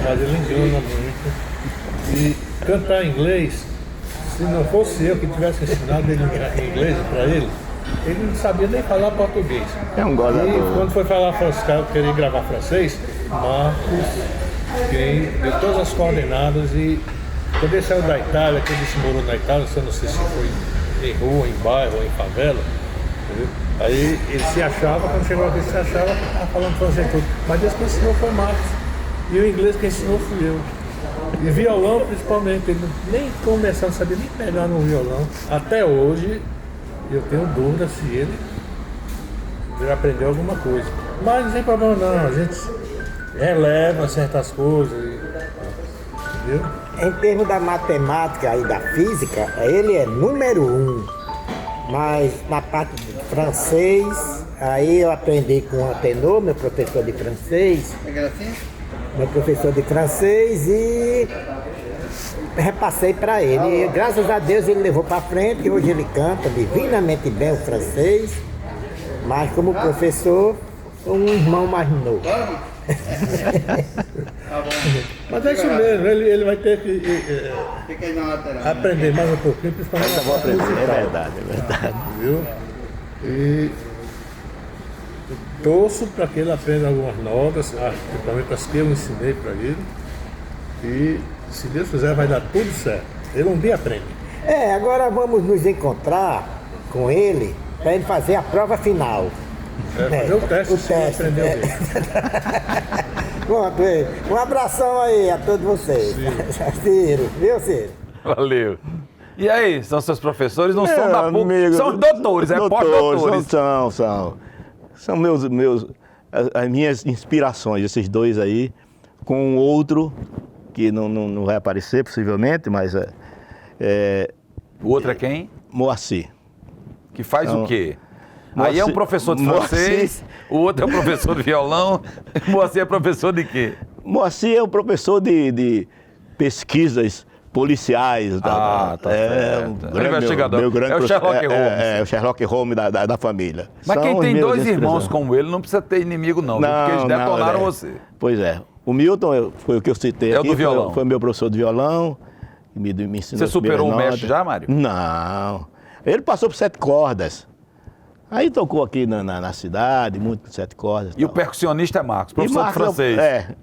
mas ele engana muito. E cantar inglês, se não fosse eu que tivesse ensinado ele inglês para ele não sabia nem falar português. É um gozador. E quando foi falar francês, queria gravar francês, Marcos, quem deu todas as coordenadas e quando ele saiu da Itália, quando ele se morou na Itália, eu não sei se foi em rua, em bairro ou em favela, entendeu? Aí ele se achava, quando chegou aqui, ele se achava que estava falando francês tudo. Mas Deus que ensinou foi Marcos. E o inglês que ensinou fui eu. E violão principalmente, ele nem começou a saber nem pegar no violão. Até hoje eu tenho dúvida se ele já aprendeu alguma coisa. Mas não tem problema não, a gente releva certas coisas, entendeu? Em termos da matemática e da física, ele é número 1. Mas na parte de francês, aí eu aprendi com o Atenor, meu professor de francês. E repassei para ele. E graças a Deus ele levou para frente e hoje ele canta divinamente bem o francês. Mas como professor, sou um irmão mais novo. Mas é isso mesmo, ele vai ter que aprender mais um pouquinho, principalmente na parte musical. É verdade. Viu? E eu torço para que ele aprenda algumas notas, principalmente as que eu ensinei para ele. E se Deus quiser vai dar tudo certo. Ele um dia aprende. Agora vamos nos encontrar com ele para ele fazer a prova final. Fazer o teste, se ele aprendeu dele. Pronto, um abração aí a todos vocês. Ciro, viu, Ciro? Valeu. E aí, são seus professores? Não são da PUC, amigo, são doutores, pós-doutores. São as minhas inspirações, esses 2 aí, com um outro que não vai aparecer possivelmente, mas O outro é quem? Moacir. Que faz o quê? Aí é um professor de francês, o outro é um professor de violão. Moacir é professor de quê? Moacir é um professor de pesquisas policiais. Tá certo. Investigador. É o Sherlock Holmes. É o Sherlock Holmes da família. Mas São quem os tem meus dois irmãos inspirações. como ele não precisa ter inimigo não, viu? Porque eles detonaram você. Pois é. O Milton foi o que eu citei É o aqui. do violão. Foi meu professor de violão. Me ensinou Você superou o mestre já, Mário? Não. Ele passou por 7 cordas. Aí tocou aqui na cidade, muito 7 cordas. E o percussionista é Marcos, professor de francês.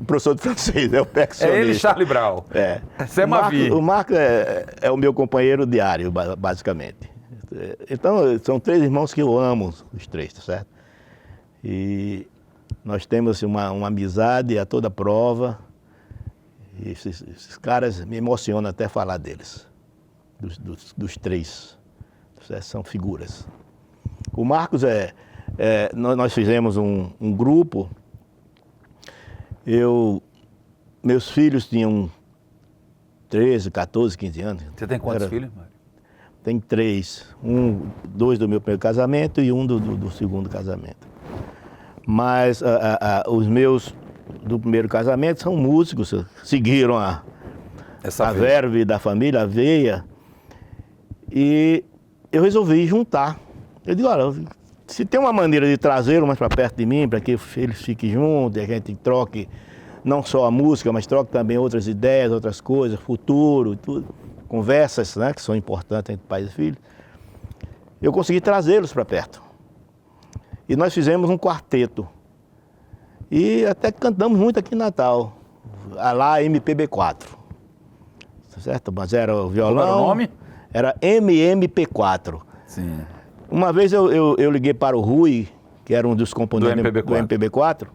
Professor de francês, é o percussionista. É ele e Charlie Brown. É. Você é Mavi. O Marcos é o meu companheiro diário, basicamente. Então, são 3 irmãos que eu amo, os 3, tá certo? E nós temos assim, uma amizade a toda prova. E esses caras me emocionam até falar deles, dos 3. São figuras. O Marcos nós fizemos um grupo. Meus filhos tinham 13, 14, 15 anos. Você tem quantos filhos, Mário? Tem 3. 2 do meu primeiro casamento e um do segundo casamento. Mas os meus do primeiro casamento são músicos, seguiram a verve da família, a veia. E eu resolvi juntar. Eu digo, olha, se tem uma maneira de trazê-lo mais para perto de mim, para que eles fiquem juntos, e a gente troque não só a música, mas troque também outras ideias, outras coisas, futuro, tudo, conversas, né, que são importantes entre pais e filhos, eu consegui trazê-los para perto. E nós fizemos um quarteto. E até cantamos muito aqui em Natal, lá MPB4. Certo? Mas era o violão. Qual era o nome? Era MMP4. Sim. Uma vez eu liguei para o Rui, que era um dos componentes do MPB4,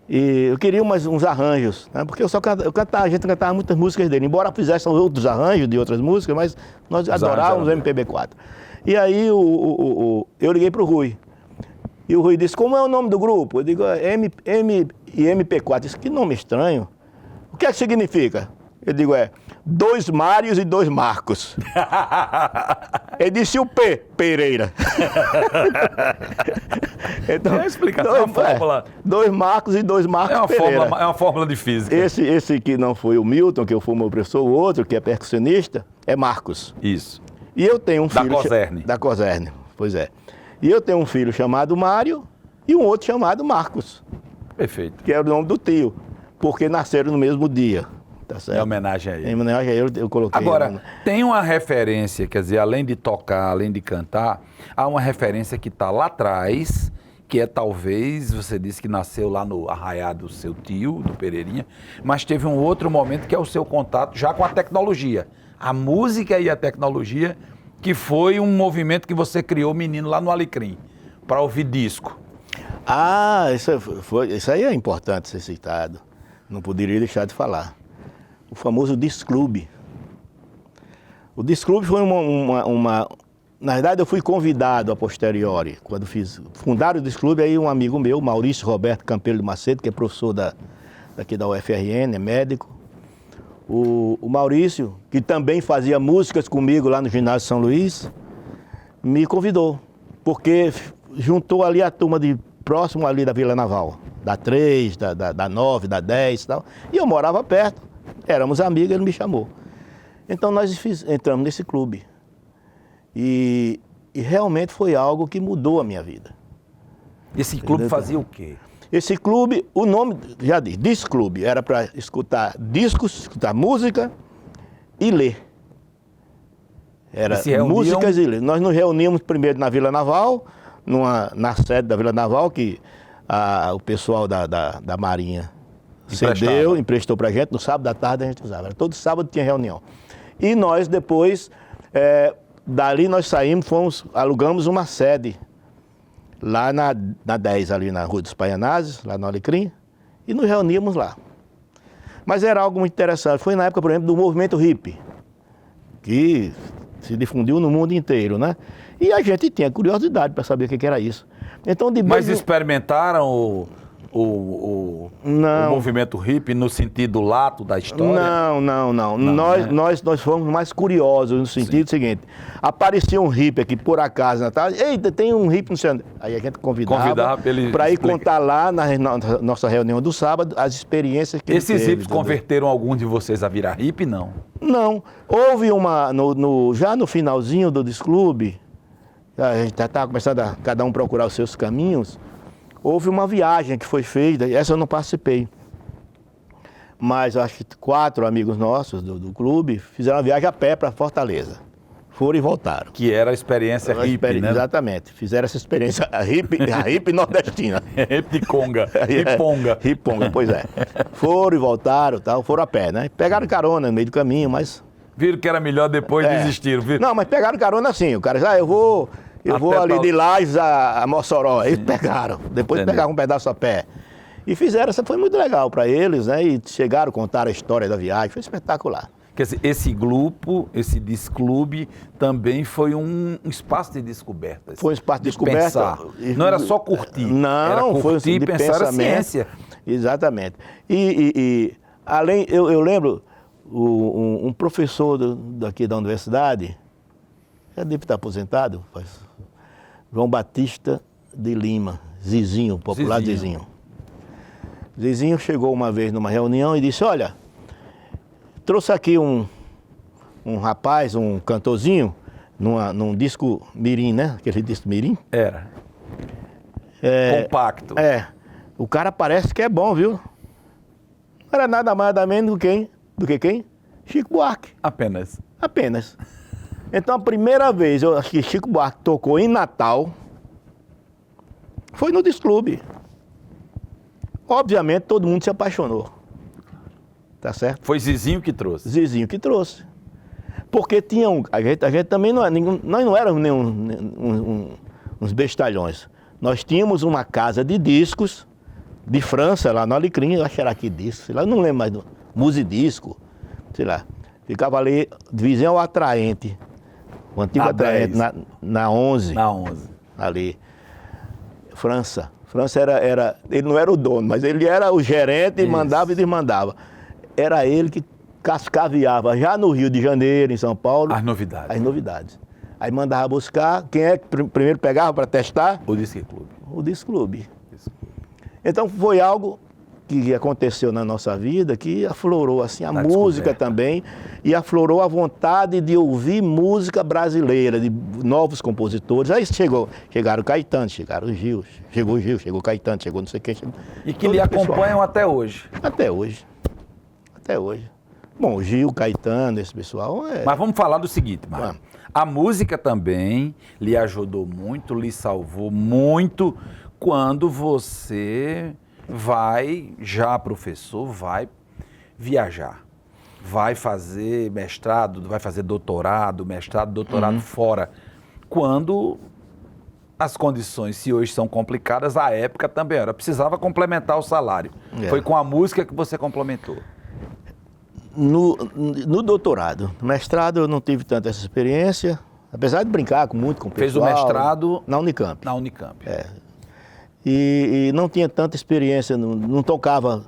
e eu queria uns arranjos, né? Porque a gente cantava muitas músicas dele, embora fizesse outros arranjos de outras músicas, mas nós adorávamos o MPB4. E aí eu liguei para o Rui. E o Rui disse, como é o nome do grupo? Eu digo, M e MP4. Disse, que nome estranho. O que é que significa? Eu digo, 2 Mários e 2 Marcos. Ele disse o P, Pereira. Então, é uma explicação, é uma fórmula. 2 Marcos e 2 Marcos Pereira. É uma fórmula de física. Esse que não foi o Milton, que eu fui o meu professor, o outro, que é percussionista, é Marcos. Isso. E eu tenho um filho... Da Coserne. Da Coserne, pois é. E eu tenho um filho chamado Mário e um outro chamado Marcos. Perfeito. Que é o nome do tio, porque nasceram no mesmo dia. Tá certo? Em homenagem a ele. Em homenagem a ele, eu coloquei... Agora, tem uma referência, quer dizer, além de tocar, além de cantar, há uma referência que está lá atrás, que é talvez, você disse que nasceu lá no arraiá do seu tio, do Pereirinha, mas teve um outro momento que é o seu contato já com a tecnologia. A música e a tecnologia, que foi um movimento que você criou, menino, lá no Alecrim, para ouvir disco. Ah, isso aí é importante ser citado. Não poderia deixar de falar. O famoso Disc Club. O Disc Club foi Na verdade, eu fui convidado a posteriori, quando fundaram o Disc Club, aí um amigo meu, Maurício Roberto Campelo de Macedo, que é professor daqui da UFRN, é médico. O Maurício, que também fazia músicas comigo lá no Ginásio São Luís, me convidou, porque juntou ali a turma próximo ali da Vila Naval, da 3, da 9, da 10 e tal, e eu morava perto, éramos amigos, ele me chamou. Então nós entramos nesse clube. E realmente foi algo que mudou a minha vida. Esse clube fazia o quê? Esse clube, o nome já diz, Disc Club, era para escutar discos, escutar música e ler. Era músicas e ler. Nós nos reuníamos primeiro na Vila Naval, na sede da Vila Naval, que o pessoal da Marinha emprestou para a gente, no sábado à tarde a gente usava. Todo sábado tinha reunião. E nós depois... dali nós saímos, alugamos uma sede lá na 10, ali na Rua dos Paianazes, lá no Alecrim, e nos reuníamos lá. Mas era algo muito interessante. Foi na época, por exemplo, do movimento hippie, que se difundiu no mundo inteiro, né? E a gente tinha curiosidade para saber o que era isso. Então, Mas experimentaram o Não. movimento hippie no sentido lato da história? Não. né? Nós fomos mais curiosos no sentido seguinte. Aparecia um hippie aqui, por acaso, Natal. Eita, tem um hippie no centro. Aí a gente convidava pra ele para ir explicar. contar lá na nossa reunião do sábado as experiências que Esses ele teve, hippies entendeu? converteram algum de vocês a virar hippie, não? Não. Houve uma, já no finalzinho do Disclube, a gente já estava começando a cada um procurar os seus caminhos, houve uma viagem que foi feita, essa eu não participei. Mas acho que 4 amigos nossos do clube fizeram uma viagem a pé para Fortaleza. Foram e voltaram. Que era a experiência hippie, né? Exatamente. Fizeram essa experiência a hippie nordestina. Hippie de conga, riponga. Riponga, pois é. Foram e voltaram, tal, foram a pé, né? Pegaram carona no meio do caminho, mas... Viram que era melhor depois É. desistiram, viram? Não, mas pegaram carona assim. O cara disse, eu vou Até ali tal- de Lages a Mossoró. Eles pegaram. Depois Entendi. pegaram um pedaço a pé. E fizeram, isso foi muito legal para eles, né? E chegaram, contaram a história da viagem. Foi espetacular. Quer dizer, esse grupo, esse Disclube, também foi um espaço de descobertas. Foi um espaço de descoberta. Pensar. Não era só curtir. Não, era curtir foi e de pensar a pensamento. ciência. Exatamente. E além, eu lembro, um professor daqui da universidade, já deve estar aposentado, João Batista de Lima, Zizinho, popular Zizinho. Zizinho chegou uma vez numa reunião e disse, olha, trouxe aqui um rapaz, um cantorzinho, num disco mirim, né? Aquele disco mirim. Era. Compacto. O cara parece que é bom, viu? Não era nada mais nada menos do que quem? Chico Buarque, Apenas. apenas. Então a primeira vez eu acho que Chico Buarque tocou em Natal foi no Disclube. Obviamente todo mundo se apaixonou. Tá certo? Foi Zizinho que trouxe. Zizinho que trouxe. Porque tinha a gente também nós não éramos uns bestalhões. Nós tínhamos uma casa de discos de França, lá no Alecrim, eu acho que era aqui disco, sei lá, eu não lembro mais do Musidisco, sei lá. Ficava ali, vizinho ao Atraente, o antigo Na Atraente, 10. na 11, Na 11. ali. França era, ele não era o dono, mas ele era o gerente e Isso. mandava e desmandava. Era ele que cascaveava já no Rio de Janeiro, em São Paulo, As novidades. as novidades. Aí mandava buscar, quem é que primeiro pegava para testar? O Disque Clube. O Disclube. Então foi algo que aconteceu na nossa vida que aflorou assim a Na música descoberta. também e aflorou a vontade de ouvir música brasileira, de novos compositores. Aí chegaram o Caetano, chegaram o Gil, chegou o Caetano, chegou não sei quem. E que todo lhe o pessoal. acompanham até hoje. Até hoje. Até hoje. Bom, o Gil, Caetano, esse pessoal é... Mas vamos falar do seguinte, Mário. Vamos. A música também lhe ajudou muito, lhe salvou muito quando você vai, já professor, vai viajar. Vai fazer mestrado, vai fazer doutorado, fora. Quando as condições, se hoje são complicadas, a época também era. Precisava complementar o salário. É. Foi com a música que você complementou. No doutorado. No mestrado eu não tive tanta essa experiência, apesar de brincar muito com o Fez o pessoal. mestrado na Unicamp. na Unicamp. E não tinha tanta experiência, não tocava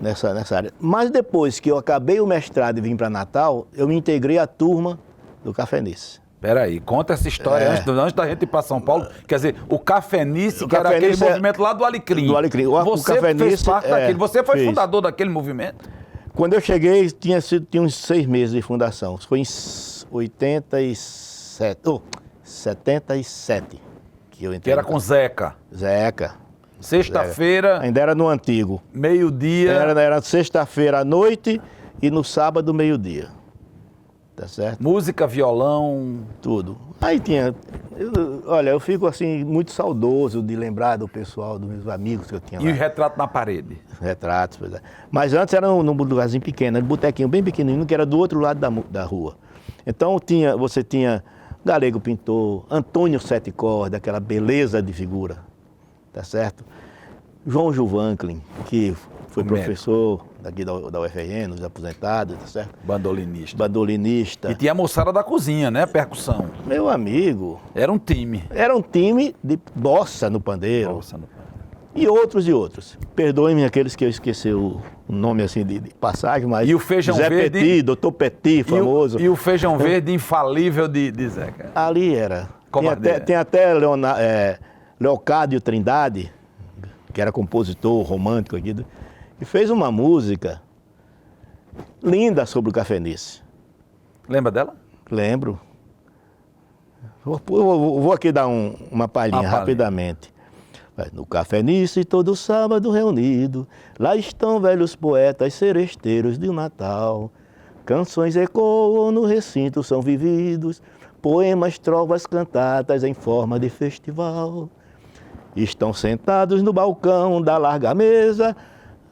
nessa área. Mas depois que eu acabei o mestrado e vim para Natal, eu me integrei à turma do Cafenice. Peraí, conta essa história antes da gente ir para São Paulo. Quer dizer, o Cafenice, O que era aquele Cafenice é- movimento lá do Alecrim. Do Alecrim. O Você Cafenice, fez parte daquele. Você foi fez. fundador daquele movimento? Quando eu cheguei, tinha uns 6 meses de fundação. Isso foi em 77 que eu entrei. Que era no com Zeca. Zeca. Sexta-feira, Ainda era no antigo. meio-dia. Era sexta-feira à noite e no sábado, meio-dia. Tá certo? Música, violão. Tudo. Aí tinha... olha, eu fico assim muito saudoso de lembrar do pessoal, dos meus amigos que eu tinha E o lá. retrato na parede. Retratos, pois é. Mas antes era num lugarzinho pequeno, um botequinho bem pequenininho, que era do outro lado da rua. Então você tinha Galego Pintor, Antônio Sete Cordas, aquela beleza de figura, tá certo? João Juvanklin, que foi O professor daqui da UFRN, os aposentados, tá certo? Bandolinista. Bandolinista. E tinha a moçada da cozinha, né? Percussão. Meu amigo, Era um time. era um time de bossa no pandeiro. Nossa, não- E outros e outros. Perdoem-me aqueles que eu esqueci o nome assim de passagem, mas... E o Feijão Zé Verde... Petit, Doutor Petit, famoso. E o Feijão Verde infalível de Zeca. Ali era. Covardeira. Tem até Leocádio Trindade, que era compositor romântico aqui, e fez uma música linda sobre o Cafenice. Lembra dela? Lembro. Vou aqui dar uma palhinha rapidamente. No Cafenice, todo sábado reunido, lá estão velhos poetas seresteiros de um Natal. Canções ecoam no recinto, são vividos, poemas, trovas cantadas em forma de festival. Estão sentados no balcão da larga mesa,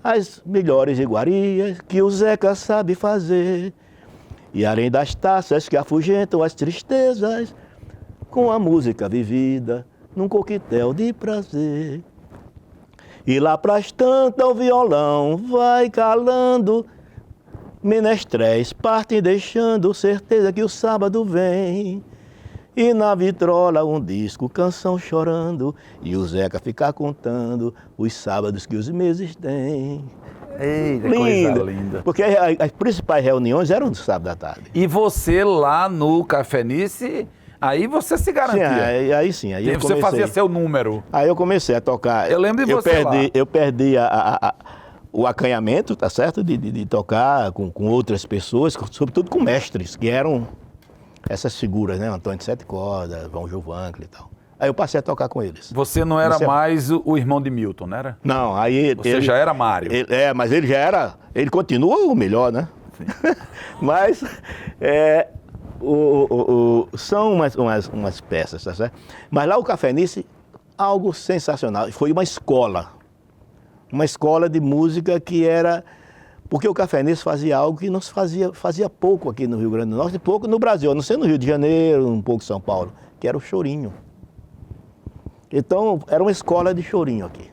as melhores iguarias que o Zeca sabe fazer. E além das taças que afugentam as tristezas, com a música vivida, num coquetel de prazer. E lá pras tantas o violão vai calando, menestréis partem deixando certeza que o sábado vem. E na vitrola um disco, canção chorando, e o Zeca fica contando os sábados que os meses têm. Eita, coisa linda. Porque as principais reuniões eram no sábado à tarde. E você lá no Cafenice, aí você se garantia. Sim, aí sim. Aí eu você comecei. fazia seu número. Aí eu comecei a tocar. Eu lembro de você lá. Eu perdi o acanhamento, tá certo? De tocar com outras pessoas, sobretudo com mestres, que eram essas figuras, né? Antônio de Sete Cordas, João Gilvancle e tal. Aí eu passei a tocar com eles. Você não era mais o irmão de Milton, não era? Não, aí... Você já era Mário. Mas ele já era... Ele continua o melhor, né? Sim. Mas são umas peças, tá certo? Mas lá o Cafenice, algo sensacional. Foi uma escola. Uma escola de música que era... Porque o Cafenice fazia algo que não se fazia pouco aqui no Rio Grande do Norte e pouco no Brasil, a não ser no Rio de Janeiro, um pouco em São Paulo, que era o chorinho. Então, era uma escola de chorinho aqui,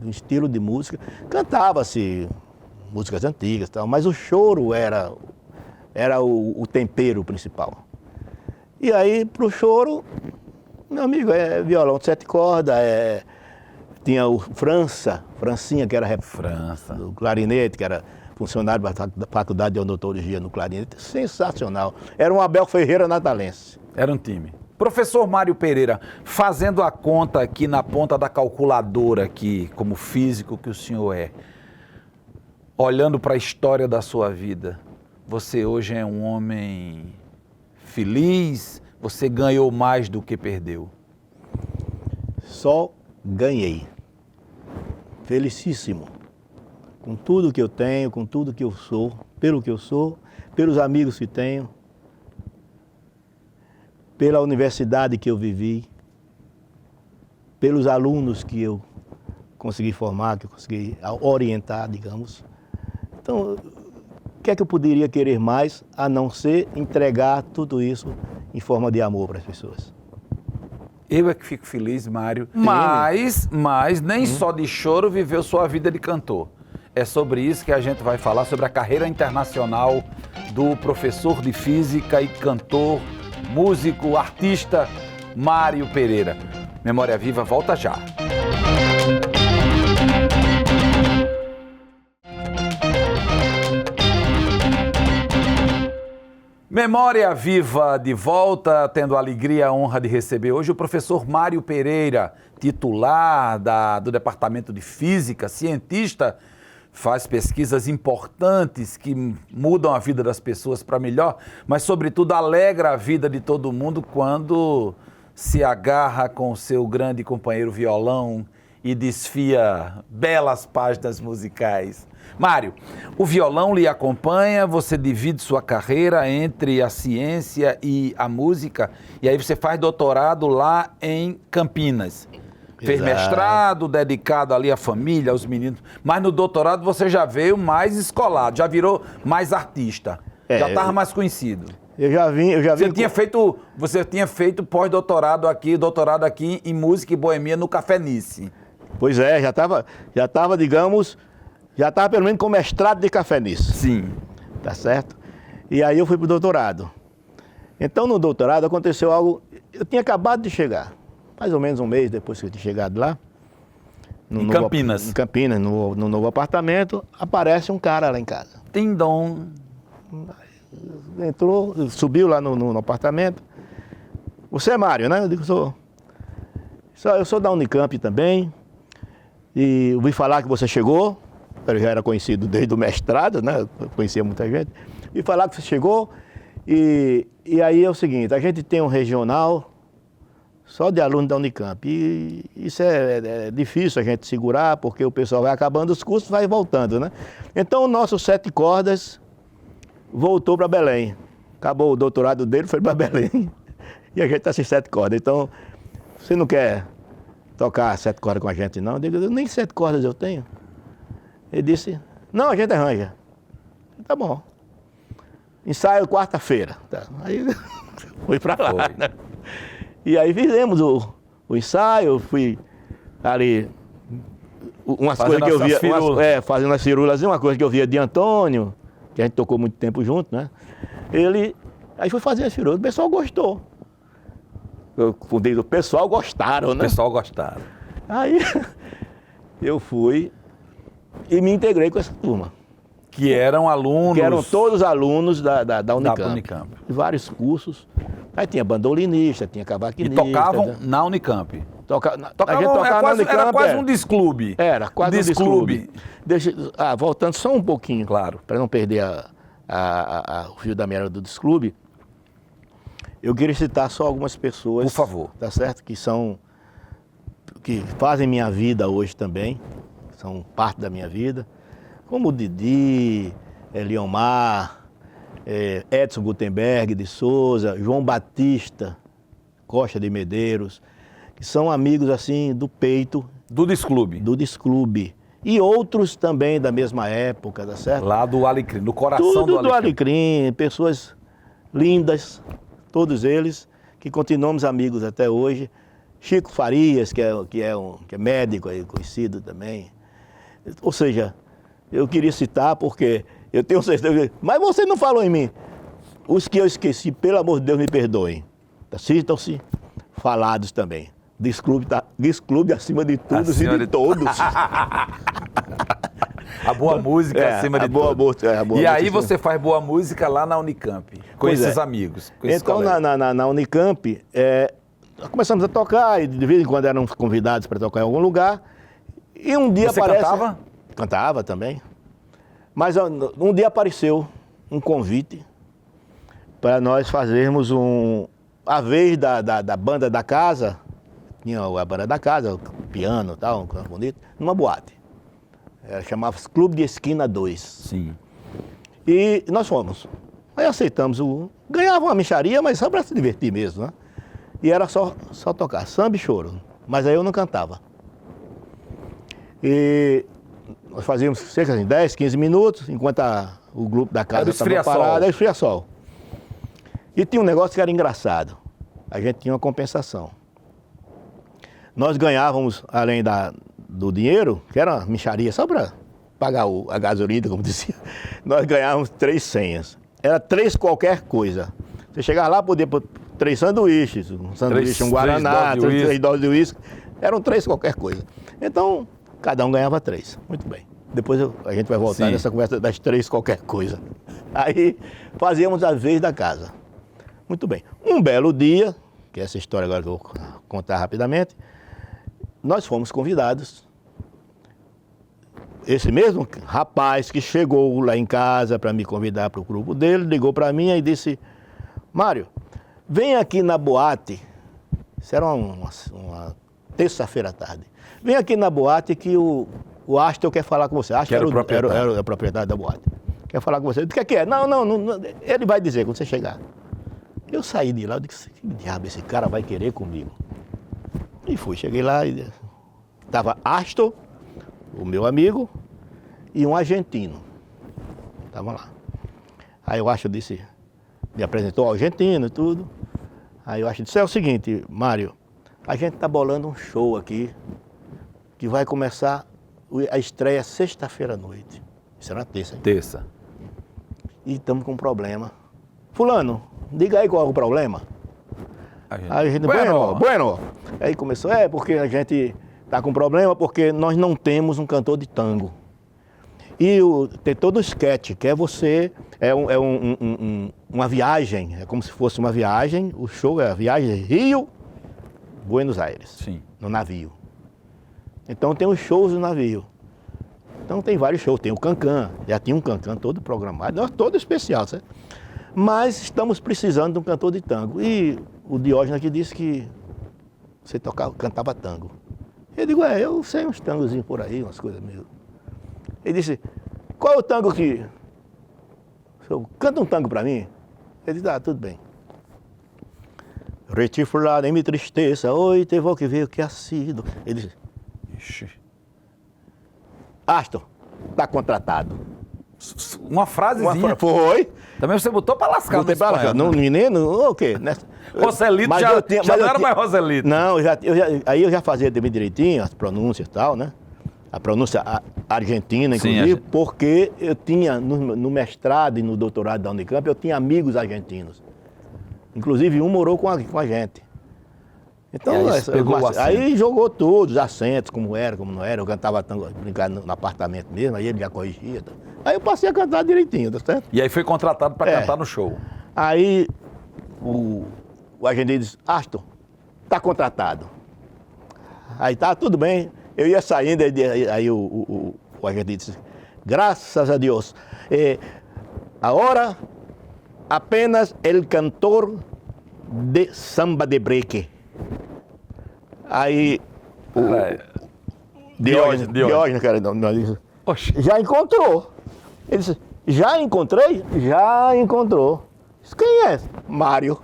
um estilo de música. Cantava-se músicas antigas e tal, mas o choro era o tempero principal. E aí, pro choro, meu amigo, violão de 7 cordas, tinha o Francinha, que era do clarinete, que era funcionário da Faculdade de Odontologia no clarinete. Sensacional. Era um Abel Ferreira natalense. Era um time. Professor Mário Pereira, fazendo a conta aqui na ponta da calculadora aqui, como físico que o senhor é, olhando para a história da sua vida, você hoje é um homem feliz? Você ganhou mais do que perdeu? Só ganhei. Felicíssimo. Com tudo que eu tenho, com tudo que eu sou, pelo que eu sou, pelos amigos que tenho, pela universidade que eu vivi, pelos alunos que eu consegui formar, que eu consegui orientar, digamos. Então, o que é que eu poderia querer mais a não ser entregar tudo isso em forma de amor para as pessoas? Eu é que fico feliz, Mário. Mas nem só de choro viveu sua vida de cantor. É sobre isso que a gente vai falar, sobre a carreira internacional do professor de física e cantor, músico, artista, Mário Pereira. Memória Viva volta já. Memória Viva de volta, tendo a alegria e a honra de receber hoje o professor Mário Pereira, titular do Departamento de Física, cientista, faz pesquisas importantes que mudam a vida das pessoas para melhor, mas, sobretudo, alegra a vida de todo mundo quando se agarra com o seu grande companheiro violão e desfia belas páginas musicais. Mário, o violão lhe acompanha, você divide sua carreira entre a ciência e a música, e aí você faz doutorado lá em Campinas. Fez mestrado, dedicado ali à família, aos meninos, mas no doutorado você já veio mais escolado, já virou mais artista, já estava mais conhecido. Eu já vim. Você tinha feito pós-doutorado aqui em música e boemia no Cafenice. Pois é, já estava, digamos, já estava pelo menos com mestrado de Cafenice. Sim. Tá certo? E aí eu fui para o doutorado. Então, no doutorado aconteceu algo, eu tinha acabado de chegar, mais ou menos um mês depois que eu tinha chegado lá, Em Campinas. Em Campinas, no novo apartamento, aparece um cara lá em casa. Tindom. Entrou, subiu lá no apartamento. Você é Mário, né? Eu digo, sou. Eu sou da Unicamp também. E ouvi falar que você chegou. Eu já era conhecido desde o mestrado, né? Eu conhecia muita gente. E falar que você chegou. E aí é o seguinte, a gente tem um regional só de alunos da Unicamp. E isso é difícil a gente segurar, porque o pessoal vai acabando os cursos, vai voltando, né? Então o nosso 7 cordas voltou para Belém. Acabou o doutorado dele, foi para Belém. E a gente está sem 7 cordas. Então, você não quer tocar 7 cordas com a gente, não? Eu digo, nem 7 cordas eu tenho. Ele disse, não, a gente arranja. Tá bom. Ensaio quarta-feira. Tá. Aí fui para lá. Foi. Né? E aí fizemos o ensaio, fui ali, umas Fazendo coisas que eu essas via, firulas. fazendo as firulas, uma coisa que eu via de Antônio, que a gente tocou muito tempo junto, né? Aí fui fazer as firulas, o pessoal gostou. O pessoal gostaram, O né? pessoal gostaram. Aí eu fui e me integrei com essa turma. Que eram alunos. Que eram todos alunos da Unicamp. Da Unicamp. De vários cursos. Aí tinha bandolinista, tinha E cavaquinista. tocavam né? na Unicamp. A gente tocava Era quase um desclube. Era quase um desclube. Voltando só um pouquinho. Claro. Para não perder o fio da meada do desclube, eu queria citar só algumas pessoas. Por favor. Tá certo? Que fazem minha vida hoje também. São parte da minha vida. Como o Didi, Eliomar, Edson Gutenberg de Souza, João Batista Costa de Medeiros, que são amigos assim do peito, Do desclube. do Desclube. E outros também da mesma época, tá certo? Lá do Alecrim, no coração Tudo do Alecrim. Alecrim, pessoas lindas, todos eles, que continuamos amigos até hoje. Chico Farias, que é médico aí, conhecido também. Ou seja, eu queria citar porque eu tenho certeza, mas você não falou em mim. Os que eu esqueci, pelo amor de Deus, me perdoem. Citam-se falados também. Desclube acima de tudo Acima e de de todos. A boa música acima de boa tudo. música, a boa E aí música. você faz boa música lá na Unicamp, com Pois esses é. amigos, com esses Então, colegas. na Unicamp, nós começamos a tocar, e de vez em quando eram convidados para tocar em algum lugar. E um dia Você aparece... cantava? Cantava também. Mas um dia apareceu um convite para nós fazermos a vez da banda da casa, tinha a banda da casa, o piano e tal, um canto bonito, numa boate. Chamava-se Clube de Esquina 2. Sim. E nós fomos. Aí aceitamos ganhava uma mixaria, mas só para se divertir mesmo, né? E era só tocar samba e choro. Mas aí eu não cantava. E nós fazíamos cerca de 10, 15 minutos, enquanto o grupo da casa estava parado, era esfria-sol. E tinha um negócio que era engraçado. A gente tinha uma compensação. Nós ganhávamos, além do dinheiro, que era uma mixaria só para pagar a gasolina, como dizia, nós ganhávamos 3 senhas. Era 3 qualquer coisa. Você chegava lá, podia pôr 3 sanduíches, um sanduíche, um guaraná, 3 doses de uísque. Eram 3 qualquer coisa. Então, cada um ganhava 3. Muito bem. Depois a gente vai voltar nessa conversa das 3 qualquer coisa. Aí fazíamos a vez da casa. Muito bem. Um belo dia, que é essa história agora que eu vou contar rapidamente, nós fomos convidados. Esse mesmo rapaz que chegou lá em casa para me convidar para o grupo dele, ligou para mim e disse, Mário, vem aqui na boate, isso era uma terça-feira à tarde, vem aqui na boate que o Astor quer falar com você. Astor era o proprietário da boate. Quer falar com você. O que é? Não, ele vai dizer quando você chegar. Eu saí de lá, eu disse, que diabo esse cara vai querer comigo? E fui, cheguei lá e estava Astor, o meu amigo, e um argentino. Estavam lá. Aí o Astor disse, me apresentou ao argentino e tudo. Aí o Astor disse, é o seguinte, Mário, a gente está bolando um show aqui, que vai começar a estreia sexta-feira à noite. Isso era terça. Hein? Terça. E estamos com um problema. Fulano, diga aí qual é o problema. Aí a gente, bueno. Aí começou, porque a gente está com problema porque nós não temos um cantor de tango. E tem todo o sketch, que é você, uma viagem, é como se fosse uma viagem, o show é a viagem Rio, Buenos Aires, Sim. no navio. Então tem os shows do navio. Então tem vários shows, tem o Cancan, já tinha um Cancan todo programado, todo especial, certo? Mas estamos precisando de um cantor de tango. E o Diógenes aqui disse que você cantava tango. Eu digo, eu sei uns tangozinhos por aí, umas coisas meio... Ele disse, qual é o tango que... Canta um tango pra mim. Ele disse, tudo bem. Retifulada em minha tristeza, oi, te vou que ver o que ha sido. Ele disse, Ixi. Astor, tá contratado. Uma frasezinha. Foi. Também você botou pra lascar Botei no pra lá, espanhol, no né? menino, o quê? Roselito Mas já, eu tinha- já mas não eu era tinha- mais Roselito. Não, aí eu já fazia também direitinho, as pronúncias e tal, né? A pronúncia argentina, inclusive, Sim, porque eu tinha, no mestrado e no doutorado da Unicamp, eu tinha amigos argentinos. Inclusive, um morou com a gente. Então, E aí você pegou o acento. aí jogou todos, os acentos, como era, como não era. Eu cantava tango, brincando no apartamento mesmo, aí ele já corrigia. Tá? Aí eu passei a cantar direitinho, tá certo? E aí foi contratado pra É. cantar no show. Aí o argentino disse, Astor, tá contratado. Aí tá, tudo bem. Eu ia saindo, aí o argentino disse, graças a Deus. Agora apenas el cantor de samba de breque. Aí Peraí. Diógenes, cara, não disse, Oxe. já encontrou. Ele disse, já encontrei? Já encontrou. Disse, quem é? Mário.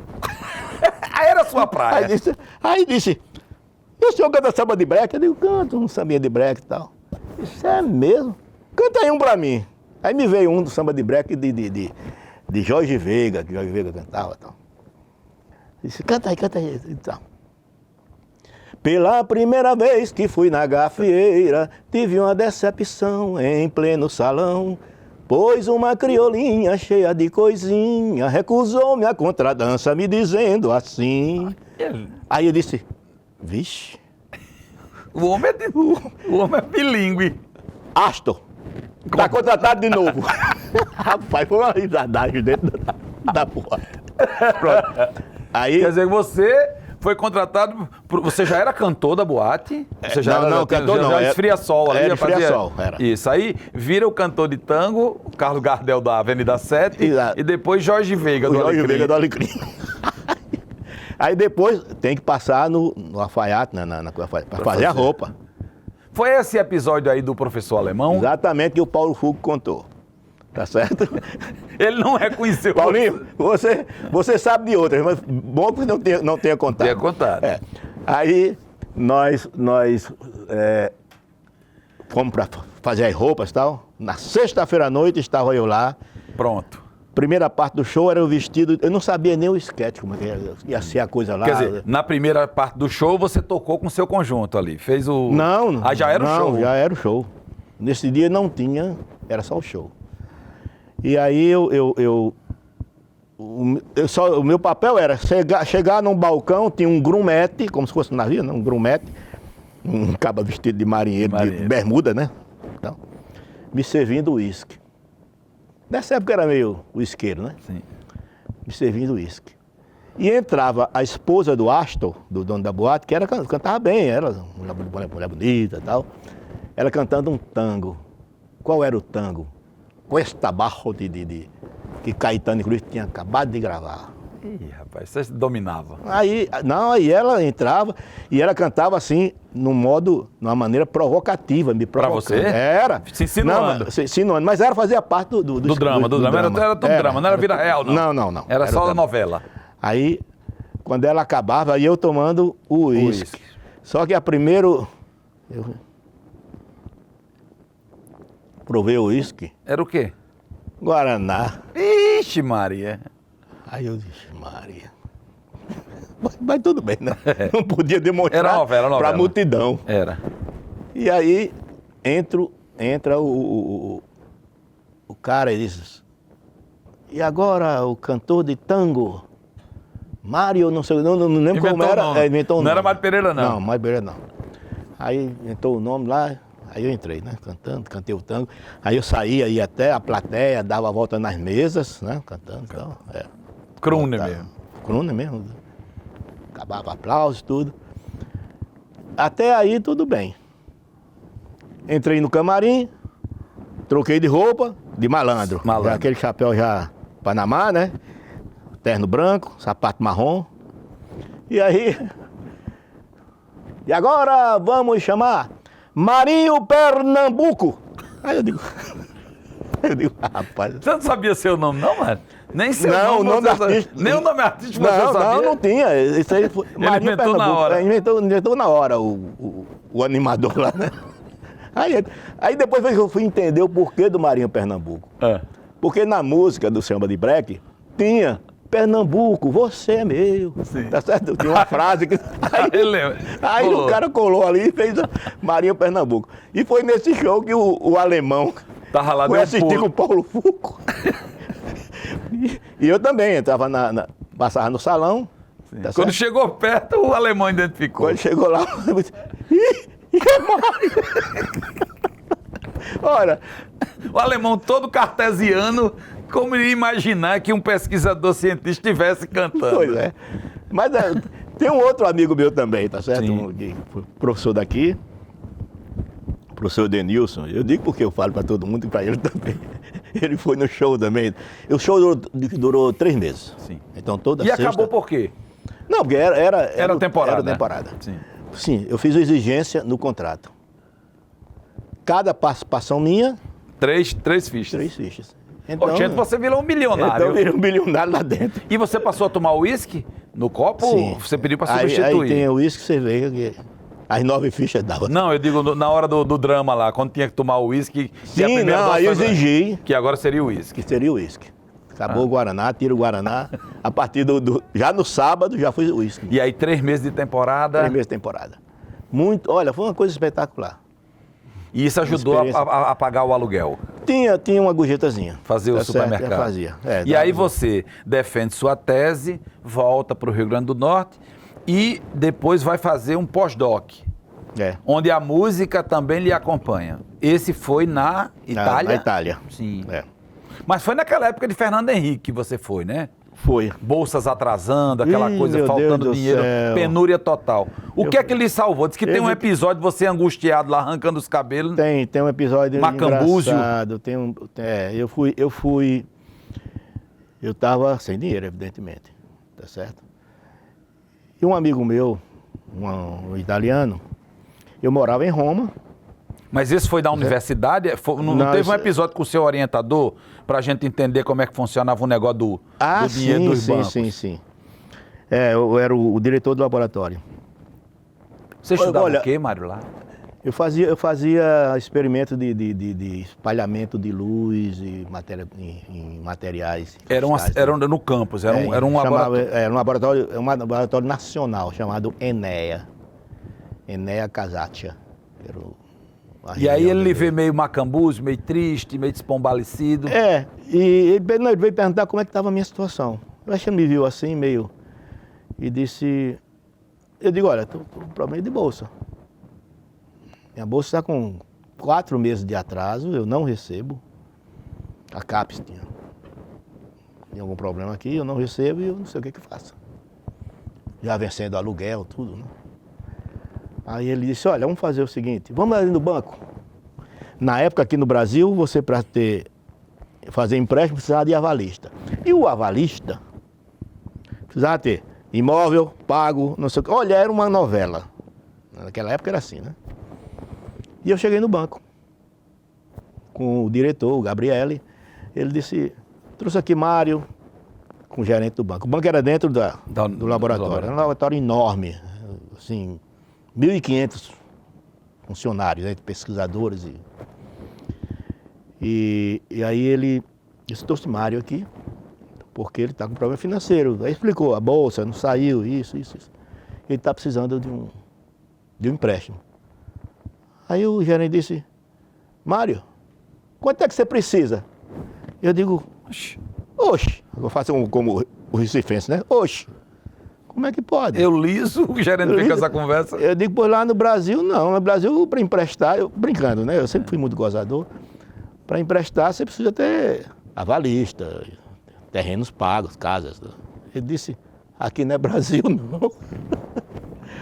Aí era a sua praia. Aí disse, e o senhor canta samba de breque? Eu digo, canto um sambinha de breque e tal. Isso é mesmo? Canta aí um pra mim. Aí me veio um do samba de breque de Jorge Veiga, que Jorge Veiga cantava e tal. Disse, canta aí e tal. Pela primeira vez que fui na gafieira, tive uma decepção em pleno salão, pois uma criolinha cheia de coisinha recusou-me a contradança, me dizendo assim. Aí eu disse, vixe, O homem é bilíngue. Astor, tá contratado de novo. Rapaz, foi uma risadagem dentro da porra. Pronto. Aí, Quer dizer, você foi contratado, você já era cantor da boate? Você já não, cantor não, Já era- esfria sol ali. era já esfria fazia- sol, era. Isso, aí vira o cantor de tango, o Carlos Gardel da Avenida 7, Exato. e depois Jorge Veiga o do Jorge Alecrim. Veiga do Alecrim. Aí depois tem que passar no alfaiate, para fazer a roupa. Foi esse episódio aí do professor alemão? Exatamente que o Paulo Fugo contou. Tá certo? Ele não reconheceu. Paulinho, você sabe de outras, mas bom que não tenha contado. Tenha contado. É. Aí nós fomos para fazer as roupas e tal. Na sexta-feira à noite estava eu lá. Pronto. Primeira parte do show era o vestido. Eu não sabia nem o sketch, como é que ia ser a coisa lá. Quer dizer, na primeira parte do show você tocou com o seu conjunto ali, fez o... Não. Ah, já era o show? Já era o show. Nesse dia não tinha, era só o show. E aí o meu papel era chegar num balcão, tinha um grumete, como se fosse um navio, né? Um grumete, um caba vestido de marinheiro, de bermuda, né? Então, me servindo uísque. Nessa época era meio uisqueiro, né? Sim. Me servindo uísque. E entrava a esposa do Astor, do dono da boate, que cantava bem, era mulher bonita e tal. Ela cantando um tango. Qual era o tango? Cuesta Barro que Caetano, inclusive, tinha acabado de gravar. Ih, rapaz, você dominava. Aí ela entrava e ela cantava assim, numa maneira provocativa, me provocando. você? Era. Se insinuando. Não, se insinuando, mas ela fazia parte do drama. Era todo drama, não era vida real, não. Não. Era só a drama. novela. Aí, quando ela acabava, aí eu tomando o uísque. Só que a primeiro... Eu provei o uísque, Era o quê? Guaraná. Ixi, Maria. Aí eu disse, Maria. Mas tudo bem, né? Não podia demonstrar Era novela. para a multidão. Era. E aí entra o cara e diz, e agora o cantor de tango, Mário, não sei, não lembro Inventou como o era. nome. Inventou o Não era nome. Mário Pereira, não. Não, Mário Pereira não. Aí entrou o nome lá, aí eu entrei, né? Cantando, cantei o tango. Aí eu saía, ia até a plateia, dava a volta nas mesas, né? Cantando e tal. Crooner Voltava. mesmo. Crooner mesmo. Acabava aplausos, tudo. Até aí tudo bem. Entrei no camarim, troquei de roupa, de malandro. Malandro. Já aquele chapéu já Panamá, né? Terno branco, sapato marrom. E aí... E agora vamos chamar Marinho Pernambuco. Aí eu digo... rapaz... Você não sabia seu nome, não, mano? Nem seu Não, nome. o nome você artístico. Nem o nome artístico você sabia? Não tinha. Isso aí foi Marinho inventou na hora. Inventou na hora o animador lá, né? Aí depois eu fui entender o porquê do Marinho Pernambuco. Porque na música do samba de break tinha Pernambuco, você é meu. Sim. Tá certo? Tinha uma frase que. Aí Colou. o cara colou ali e fez Marinho Pernambuco. E foi nesse show que o alemão Tava lá, foi deu um assistir pulo. com o Paulo Fuco. E eu também, entrava passava no salão. Tá Quando certo? chegou perto, o alemão identificou. Quando chegou lá, eu disse, é Mário. Olha, O alemão todo cartesiano, como iria imaginar que um pesquisador cientista estivesse cantando? pois é. Mas tem um outro amigo meu também, tá certo? Sim. Que foi professor daqui, professor Denilson. Eu digo porque eu falo para todo mundo e para ele também. Ele foi no show também. O show durou 3 meses. Sim. Então toda E sexta... acabou por quê? Não, porque era temporada, Era né? temporada. Sim. Sim, eu fiz a exigência no contrato. Cada participação minha, 3 fichas. 3 fichas. Ô, gente, você virou um milionário. Então eu virei um bilionário lá dentro. E você passou a tomar uísque no copo? Sim. Você pediu para Aí substituir? tem o uísque, você vê que as 9 fichas dava. Não, eu digo na hora do drama lá, quando tinha que tomar o uísque. e a Sim, primeira não, dose aí eu foi- exigi Que agora seria o uísque. que seria o uísque. Acabou o Guaraná, tira o Guaraná. A partir já no sábado já foi o uísque. E aí 3 meses de temporada. 3 meses de temporada. Muito, olha, foi uma coisa espetacular. E isso ajudou Experiência. a pagar o aluguel. Tinha uma gorjetazinha. Fazer o Tá certo, supermercado. Fazia. E aí você defende sua tese, volta para o Rio Grande do Norte e depois vai fazer um pós-doc, É. onde a música também lhe acompanha. Esse foi na Itália? Na Itália. Sim. É. Mas foi naquela época de Fernando Henrique que você foi, né? Foi. Bolsas atrasando, aquela Ih, coisa, meu faltando Deus do dinheiro, céu. penúria total. O que é que lhe salvou? Diz que tem um Eu- episódio de você angustiado lá, arrancando os cabelos. Tem um episódio Macambúzio. engraçado. Eu tava sem dinheiro, evidentemente, tá certo? E um amigo meu, um italiano, eu morava em Roma. Mas esse foi da universidade? Não Não, teve isso- um episódio com o seu orientador para a gente entender como é que funcionava o negócio do dinheiro dos bancos? sim. Eu era o diretor do laboratório. Você estudava Olha, o quê, Mário, lá? Eu fazia experimento de espalhamento de luz e em materiais. Era no campus, era um laboratório. Era um laboratório nacional chamado ENEA. ENEA Casaccia. E aí ele vê meio macambúzio, meio triste, meio despombalecido. E ele veio perguntar como é que estava a minha situação. Eu acho que ele me viu assim, meio... E disse... Eu digo, olha, estou com problema de bolsa. Minha bolsa está com 4 meses de atraso, eu não recebo. A CAPES tem algum problema aqui, eu não recebo e eu não sei o que faço. Já vencendo aluguel, tudo, né? Aí ele disse, olha, vamos fazer o seguinte, vamos ali no banco. Na época aqui no Brasil, você para fazer empréstimo precisava de avalista. E o avalista precisava ter imóvel, pago, não sei o que. Olha, era uma novela. Naquela época era assim, né? E eu cheguei no banco com o diretor, o Gabriele. Ele disse, trouxe aqui Mário, com o gerente do banco. O banco era dentro do laboratório. Era um laboratório enorme, assim, 1.500 funcionários, né, pesquisadores. E aí ele disse, trouxe Mário aqui, porque ele está com problema financeiro. Aí explicou, a bolsa não saiu, isso. Ele está precisando de um empréstimo. Aí o gerente disse, Mário, quanto é que você precisa? Eu digo, oxe, eu vou fazer como o recifense, né? Oxe, Como é que pode? Eu liso, o gerente fica com essa conversa. Eu digo, pois lá no Brasil, não. No Brasil, para emprestar, eu, brincando, né? Eu sempre fui muito gozador. Para emprestar, você precisa ter avalista, terrenos pagos, casas. Ele disse, aqui não é Brasil, não.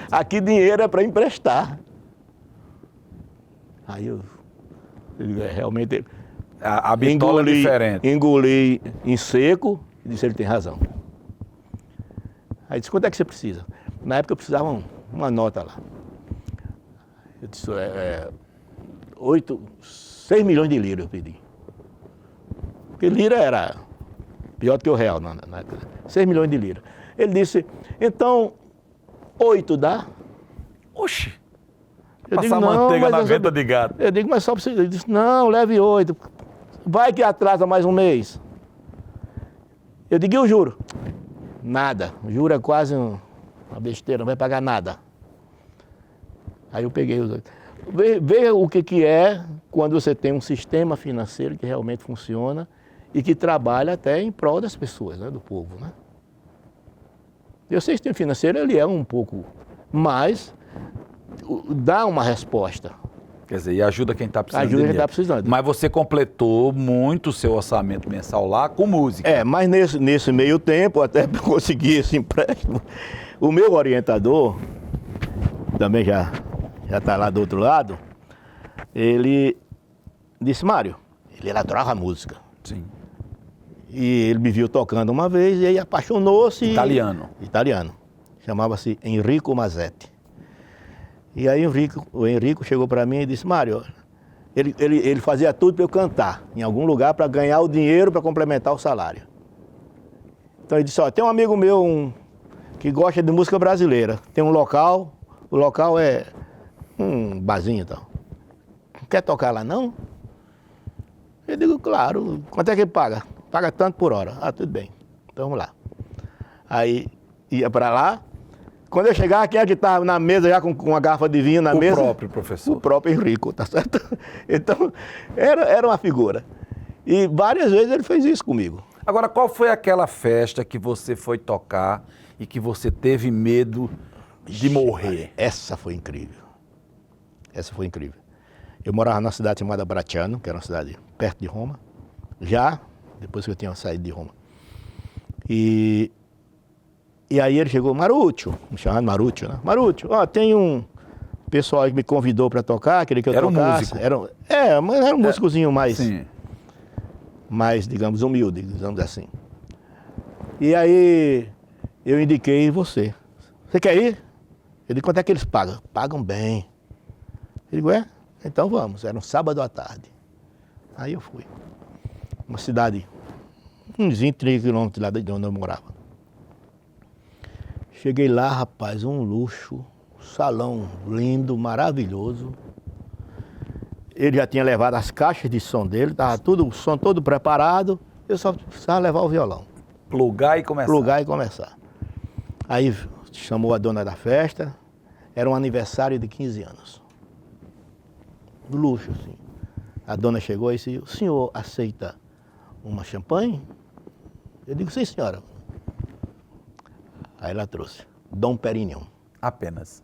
Aqui dinheiro é para emprestar. Aí eu realmente... A bitola é diferente. Engoli em seco e disse, ele tem razão. Aí disse, quanto é que você precisa? Na época eu precisava uma nota lá. Eu disse, 6 milhões de liras eu pedi. Porque lira era pior do que o real na época. 6 milhões de liras. Ele disse, então, 8 dá? Oxi. Eu Passar manteiga na venta de gato. Eu digo, mas só precisa. Ele disse, não, leve 8. Vai que atrasa mais um mês. Eu digo, e o juro? Nada. O juro é quase uma besteira, não vai pagar nada. Aí eu peguei os 8. Veja o que é quando você tem um sistema financeiro que realmente funciona e que trabalha até em prol das pessoas, né, do povo, né? E o sistema financeiro, ele é um pouco mais, dá uma resposta. Quer dizer, e ajuda quem está precisando. Ajuda quem está precisando. Mas você completou muito o seu orçamento mensal lá com música. Mas nesse meio tempo, até conseguir esse empréstimo, o meu orientador, também já está lá do outro lado, ele disse, Mário, ele adorava música. Sim. E ele me viu tocando uma vez e aí apaixonou-se. Italiano. Chamava-se Enrico Mazzetti. E aí o Henrico chegou para mim e disse, Mário, ele fazia tudo para eu cantar em algum lugar para ganhar o dinheiro para complementar o salário. Então ele disse, ó, tem um amigo meu que gosta de música brasileira, tem um local, o local é um barzinho e tal. Quer tocar lá não? Eu digo, claro, quanto é que ele paga? Paga tanto por hora. Ah, tudo bem, então vamos lá. Aí ia para lá. Quando eu chegar, quem é que estava na mesa já com uma garrafa de vinho na mesa? O próprio professor. O próprio Henrico, tá certo? Então, era uma figura. E várias vezes ele fez isso comigo. Agora, qual foi aquela festa que você foi tocar e que você teve medo de morrer? Essa foi incrível. Essa foi incrível. Eu morava numa cidade chamada Bracciano, que era uma cidade perto de Roma, já depois que eu tinha saído de Roma. E aí ele chegou, Marúcio, me chamando Marúcio, né? Marúcio, ó, tem um pessoal que me convidou para tocar, queria que eu tocasse. Mas era um músicozinho mais, sim, mais, digamos, humilde, digamos assim. E aí eu indiquei você. Você quer ir? Eu disse, quanto é que eles pagam? Pagam bem. Eu digo, então vamos. Era um sábado à tarde. Aí eu fui. Uma cidade, uns 20 quilômetros lá de onde eu morava. Cheguei lá, rapaz, um luxo, salão lindo, maravilhoso. Ele já tinha levado as caixas de som dele, estava tudo, o som todo preparado, eu só precisava levar o violão. Plugar e começar. Aí chamou a dona da festa, era um aniversário de 15 anos. Luxo, assim. A dona chegou e disse, o senhor aceita uma champanhe? Eu digo, sim, senhora. Aí ela trouxe Dom Perignon. Apenas.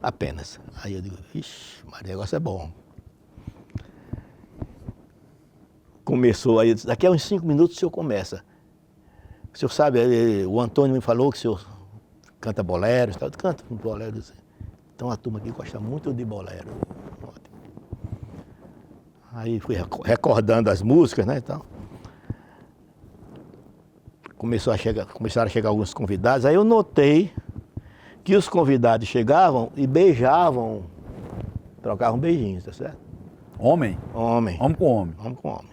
Aí eu digo, ixi, mas o negócio é bom. Começou, aí eu disse, daqui a uns 5 minutos o senhor começa. O senhor sabe, o Antônio me falou que o senhor canta bolero, eu canto bolero. Então a turma aqui gosta muito de bolero. Aí fui recordando as músicas, né, então. Começaram a chegar alguns convidados, aí eu notei que os convidados chegavam e beijavam, trocavam beijinhos, tá certo? Homem? Homem. Homem com homem. Homem com homem.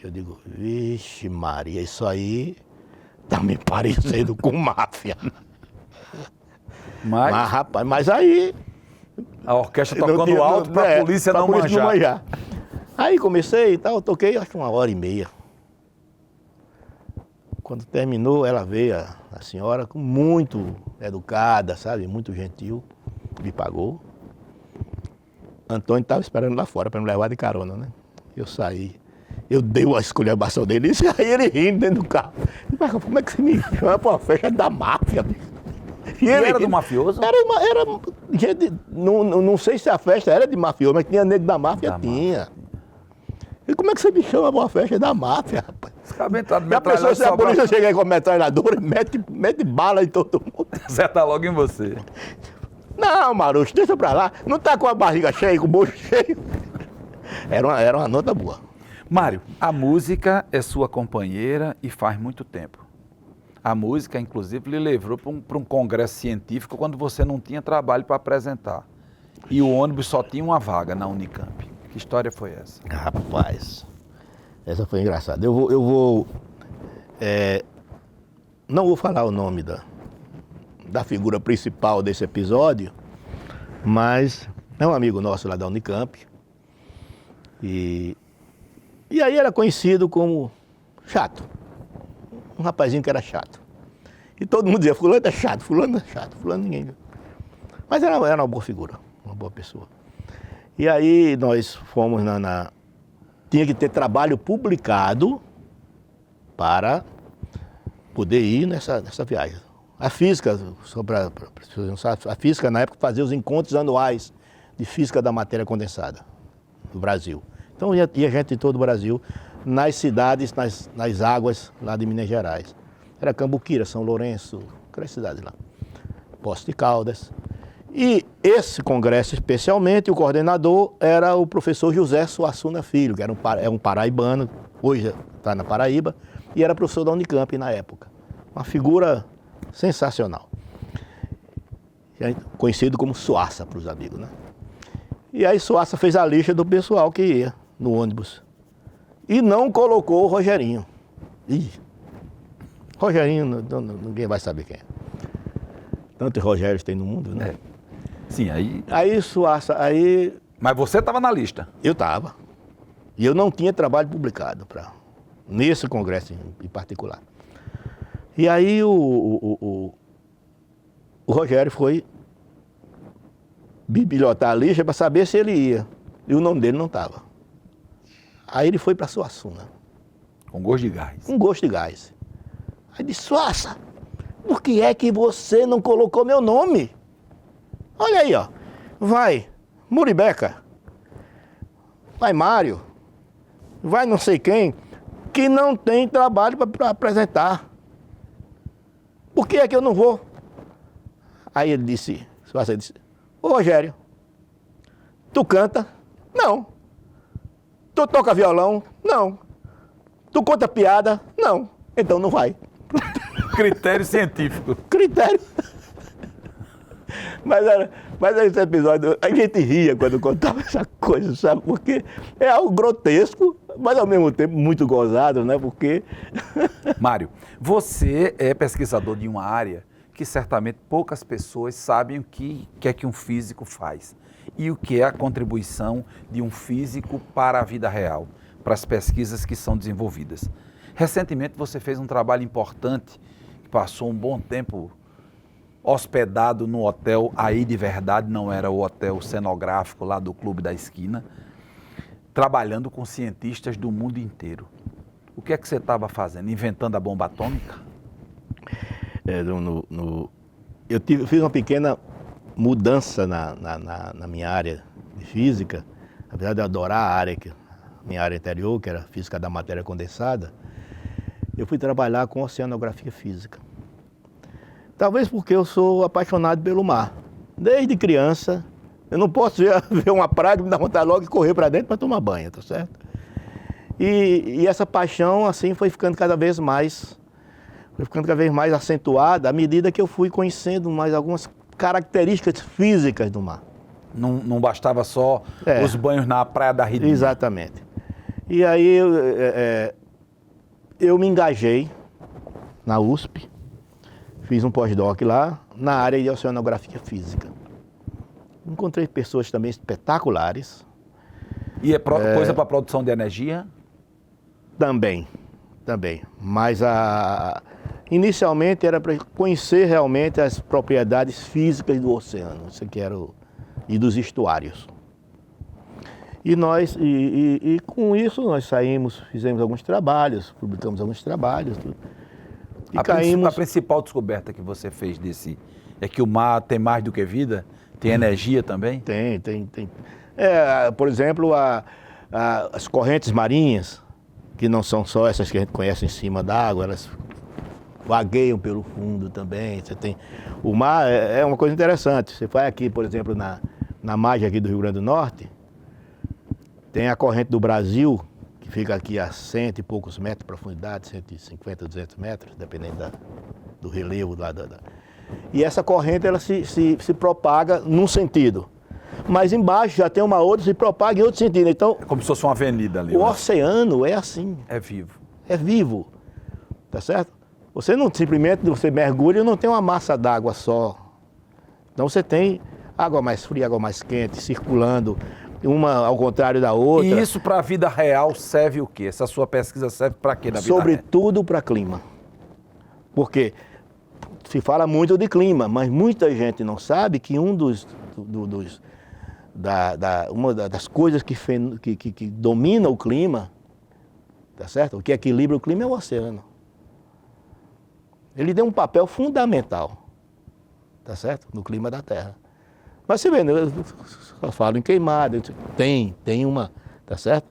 Eu digo, vixe Maria, isso aí tá me parecendo com máfia. Mas rapaz, mas aí... A orquestra tocando alto pra polícia não manjar. Aí comecei e tal, eu toquei acho que 1h30. Quando terminou, ela veio, a senhora, muito educada, sabe? Muito gentil, me pagou. Antônio estava esperando lá fora para me levar de carona, né? Eu saí, eu dei uma esculhambação dele, e aí ele rindo dentro do carro. Mas como é que você me chama para uma festa da máfia? E era do mafioso? Era gente, não sei se a festa era de mafioso, mas tinha nego da máfia, tinha. E como é que você me chama pra uma festa da máfia, rapaz? Escabentado, Já pensou se a polícia chega aí com a metralhadora e mete bala em todo mundo? Acerta logo em você. Não, Marucho, deixa pra lá. Não tá com a barriga cheia, com o bolso cheio. Era uma nota boa. Mário, a música é sua companheira e faz muito tempo. A música, inclusive, lhe levou para um congresso científico quando você não tinha trabalho para apresentar. E o ônibus só tinha uma vaga na Unicamp. Que história foi essa? Rapaz, essa foi engraçada. Eu vou não vou falar o nome da figura principal desse episódio, mas é um amigo nosso lá da Unicamp. E aí era conhecido como chato. Um rapazinho que era chato. E todo mundo dizia, fulano é chato, fulano ninguém viu. Mas era uma boa figura, uma boa pessoa. E aí nós fomos tinha que ter trabalho publicado para poder ir nessa viagem. A física, a física na época fazia os encontros anuais de física da matéria condensada no Brasil. Então ia gente de todo o Brasil, nas cidades, nas águas lá de Minas Gerais. Era Cambuquira, São Lourenço, aquelas cidades lá. Poços de Caldas. E esse congresso especialmente, o coordenador era o professor José Suassuna Filho, que era um paraibano, hoje está na Paraíba, e era professor da Unicamp na época. Uma figura sensacional. Conhecido como Suaça para os amigos, né? E aí Suaça fez a lista do pessoal que ia no ônibus. E não colocou o Rogerinho. Rogerinho, ninguém vai saber quem é. Tantos Rogérios tem no mundo, né? Sim, aí... Aí Suaça, aí... Mas você estava na lista? Eu estava. E eu não tinha trabalho publicado nesse congresso em particular. E aí o Rogério foi bibliotar a lista para saber se ele ia. E o nome dele não estava. Aí ele foi para Suassuna. Com gosto de gás. Com gosto de gás. Aí disse, Suaça, por que é que você não colocou meu nome? Olha aí, ó. Vai Muribeca, vai Mário, vai não sei quem, que não tem trabalho para apresentar. Por que é que eu não vou? Aí ele disse, Suaça disse, ô Rogério, tu canta? Não. Tu toca violão? Não. Tu conta piada? Não. Então não vai. Critério científico. Critério. Mas esse episódio, a gente ria quando contava essa coisa, sabe? Porque é algo grotesco, mas ao mesmo tempo muito gozado, né? Porque... Mário, você é pesquisador de uma área que certamente poucas pessoas sabem o que é que um físico faz e o que é a contribuição de um físico para a vida real, para as pesquisas que são desenvolvidas. Recentemente você fez um trabalho importante, que passou um bom tempo hospedado no hotel Aí de Verdade, não era o hotel cenográfico lá do Clube da Esquina, trabalhando com cientistas do mundo inteiro. O que é que você estava fazendo? Inventando a bomba atômica? Eu fiz uma pequena mudança na minha área de física, apesar de eu adorar minha área anterior, que era física da matéria condensada, eu fui trabalhar com oceanografia física. Talvez porque eu sou apaixonado pelo mar. Desde criança, eu não posso ver uma praia que me dá vontade logo de correr para dentro para tomar banho, tá certo? E essa paixão, assim, foi ficando cada vez mais acentuada à medida que eu fui conhecendo mais algumas características físicas do mar. Não bastava só os banhos na Praia da Ridinha. Exatamente. E aí eu me engajei na USP, fiz um pós-doc lá na área de oceanografia física. Encontrei pessoas também espetaculares. E é coisa para produção de energia? Também. Mas inicialmente era para conhecer realmente as propriedades físicas do oceano, isso aqui era e dos estuários. E com isso nós fizemos alguns trabalhos, publicamos alguns trabalhos. Tudo. E A caímos... principal descoberta que você fez desse é que o mar tem mais do que vida? Tem energia também? Tem. Por exemplo, as correntes marinhas, que não são só essas que a gente conhece em cima d'água, elas vagueiam pelo fundo também. Você tem... O mar é uma coisa interessante. Você vai aqui, por exemplo, na margem aqui do Rio Grande do Norte, tem a corrente do Brasil, que fica aqui a 100 e poucos metros de profundidade, 150, 200 metros, dependendo do relevo lá E essa corrente ela se propaga num sentido. Mas embaixo já tem uma outra que se propaga em outro sentido. Então, É como se fosse uma avenida ali. o né? oceano é assim, É vivo. é vivo. Tá certo? Você não simplesmente você mergulha e não tem uma massa d'água só. Então você tem água mais fria, água mais quente, circulando, uma ao contrário da outra. E isso para a vida real serve o quê? Essa sua pesquisa serve para quê na vida real? Sobretudo para clima. Porque se fala muito de clima, mas muita gente não sabe que uma das coisas que domina o clima, tá certo? O que equilibra o clima é o oceano. Ele tem um papel fundamental, tá certo? No clima da Terra. Mas você vê, eu só falo em queimada, tem uma, tá certo?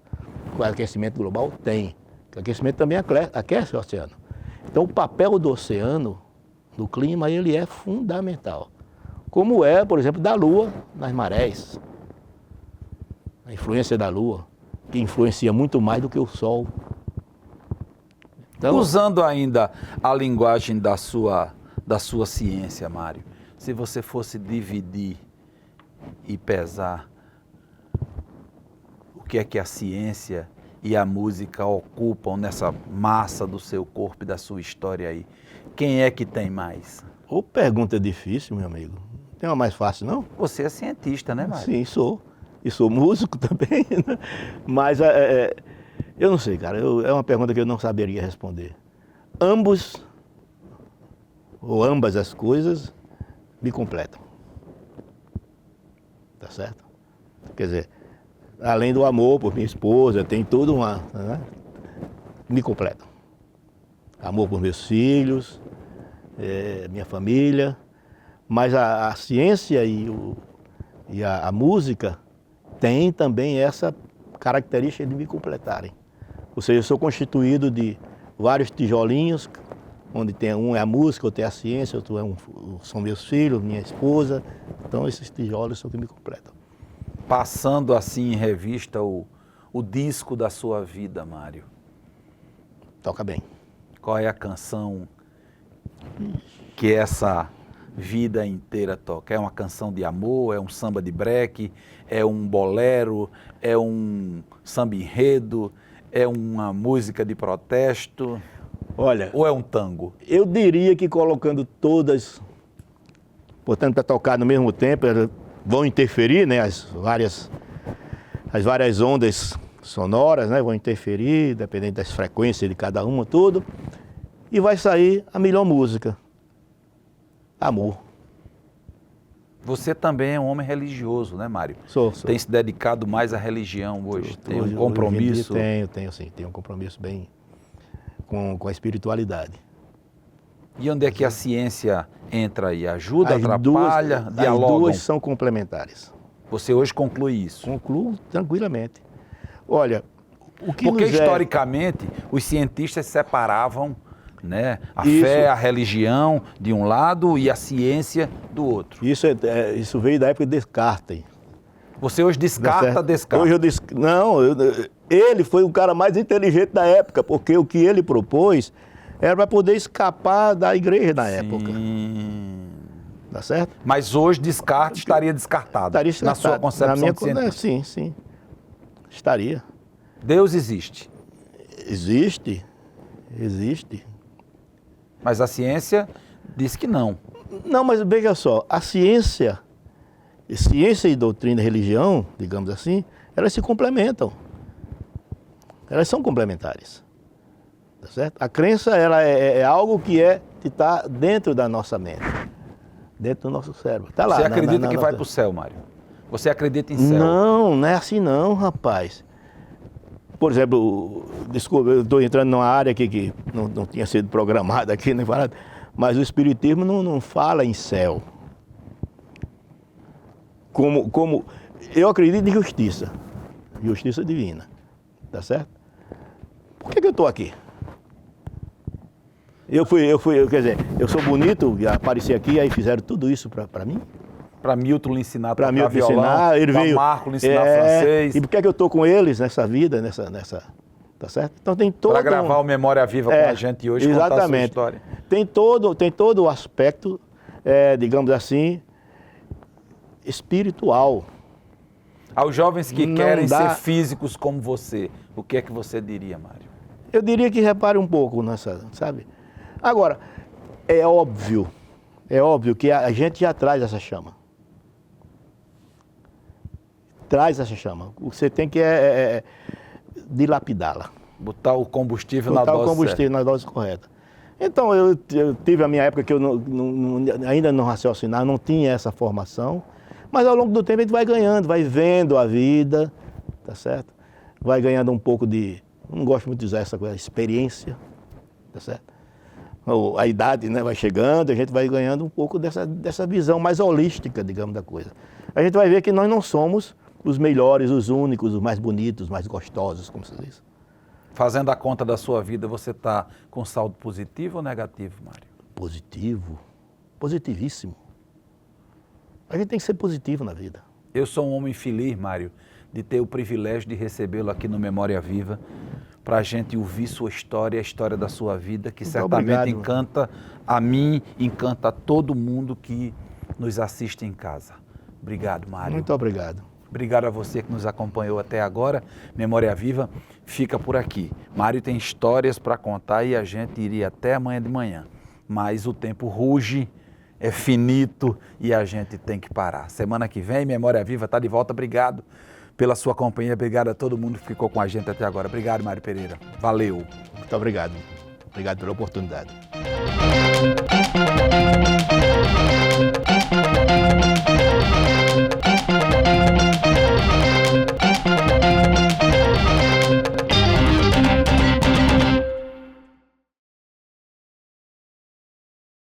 O aquecimento global tem. O aquecimento também aquece o oceano. Então o papel do oceano no clima, ele é fundamental. Como é, por exemplo, da Lua nas marés. A influência da Lua, que influencia muito mais do que o Sol. Então, Usando ainda a linguagem da sua ciência, Mário, se você fosse dividir e pesar o que é que a ciência e a música ocupam nessa massa do seu corpo e da sua história aí, quem é que tem mais? Ô, pergunta difícil, meu amigo. Tem uma mais fácil, não? Você é cientista, né, Mário? Sim, sou. E sou músico também, né? Mas eu não sei, cara. É uma pergunta que eu não saberia responder. Ambos, ou ambas as coisas, me completam. Tá certo? Quer dizer, além do amor por minha esposa, tem tudo uma... Né? Me completam. Amor por meus filhos, minha família, mas a ciência e a música tem também essa característica de me completarem. Ou seja, eu sou constituído de vários tijolinhos, onde tem um é a música, outro é a ciência, outro são meus filhos, minha esposa. Então esses tijolos são que me completam. Passando assim em revista o disco da sua vida, Mário. Toca bem. Qual é a canção que essa vida inteira toca? É uma canção de amor, é um samba de breque, é um bolero, é um samba enredo, é uma música de protesto? Olha, Ou é um tango? eu diria que colocando todas, portanto, para tocar no mesmo tempo, elas vão interferir, né? As várias ondas sonoras, né? Vão interferir, dependendo das frequências de cada uma, tudo. E vai sair a melhor música. Amor. Você também é um homem religioso, né, Mário? Sou. Tem se dedicado mais à religião hoje? Tem Hoje- um compromisso? hoje em dia tenho sim. Tenho um compromisso bem com a espiritualidade. E onde é que a ciência entra aí? Ajuda, As atrapalha, As dialogam? duas são complementares. Você hoje conclui isso? Concluo tranquilamente. Olha, o que Porque nos historicamente os cientistas separavam, né, a Isso. fé, a religião de um lado e a ciência do outro. Isso veio da época de Descartes. Você hoje descarta Certo? Descartes. Hoje ele foi o cara mais inteligente da época, porque o que ele propôs era para poder escapar da igreja na época. Tá certo? Mas hoje Descartes estaria descartado, Estaria na sua descartado. concepção Na minha de cientista. sim. Estaria. Deus existe, Existe. mas a ciência diz que não. Não, mas veja só, a ciência e doutrina e religião, digamos assim, elas se complementam. Elas são complementares. Tá certo? A crença ela é algo que está dentro da nossa mente, dentro do nosso cérebro. Tá lá, Você acredita que vai nossa- para o céu, Mário? Você acredita em céu? Não é assim não, rapaz. por exemplo, desculpa, eu estou entrando numa área aqui que não tinha sido programada aqui, nem falado, mas o Espiritismo não fala em céu. Como eu acredito em justiça divina, tá certo? Por que eu estou aqui? Quer dizer, eu sou bonito, apareci aqui, aí fizeram tudo isso para mim? Para Milton lhe ensinar a Para tocar Milton violão, ensinar, ele pra veio. Marco lhe ensinar francês, E por que eu estou com eles nessa vida, nessa, tá certo? Então tem todo para gravar o Memória Viva com a gente hoje, exatamente. contar a sua história. Tem todo o aspecto, digamos assim, espiritual. Aos jovens que Não querem dá- ser físicos como você, o que é que você diria, Mário? Eu diria que repare um pouco nessa, sabe? Agora, é óbvio que a gente já traz essa chama. Traz essa chama. O que você tem que dilapidá-la. Botar o combustível na Botar dose o combustível na dose correta. Então, eu tive a minha época que eu ainda não raciocinava, não tinha essa formação, mas ao longo do tempo a gente vai ganhando, vai vendo a vida, tá certo? Vai ganhando um pouco de, não gosto muito de usar essa coisa, experiência, tá certo? A idade, né, vai chegando, a gente vai ganhando um pouco dessa visão mais holística, digamos, da coisa. A gente vai ver que nós não somos os melhores, os únicos, os mais bonitos, os mais gostosos, como se diz. Fazendo a conta da sua vida, você está com saldo positivo ou negativo, Mário? Positivo, positivíssimo. A gente tem que ser positivo na vida. Eu sou um homem feliz, Mário, de ter o privilégio de recebê-lo aqui no Memória Viva, para a gente ouvir sua história, a história da sua vida, que Muito certamente obrigado. encanta a mim, encanta a todo mundo que nos assiste em casa. Obrigado, Mário. Muito obrigado. Obrigado a você que nos acompanhou até agora. Memória Viva fica por aqui. Mário tem histórias para contar e a gente iria até amanhã de manhã. Mas o tempo ruge, é finito e a gente tem que parar. Semana que vem, Memória Viva está de volta. Obrigado pela sua companhia. Obrigado a todo mundo que ficou com a gente até agora. Obrigado, Mário Pereira. Valeu. Muito obrigado. Obrigado pela oportunidade.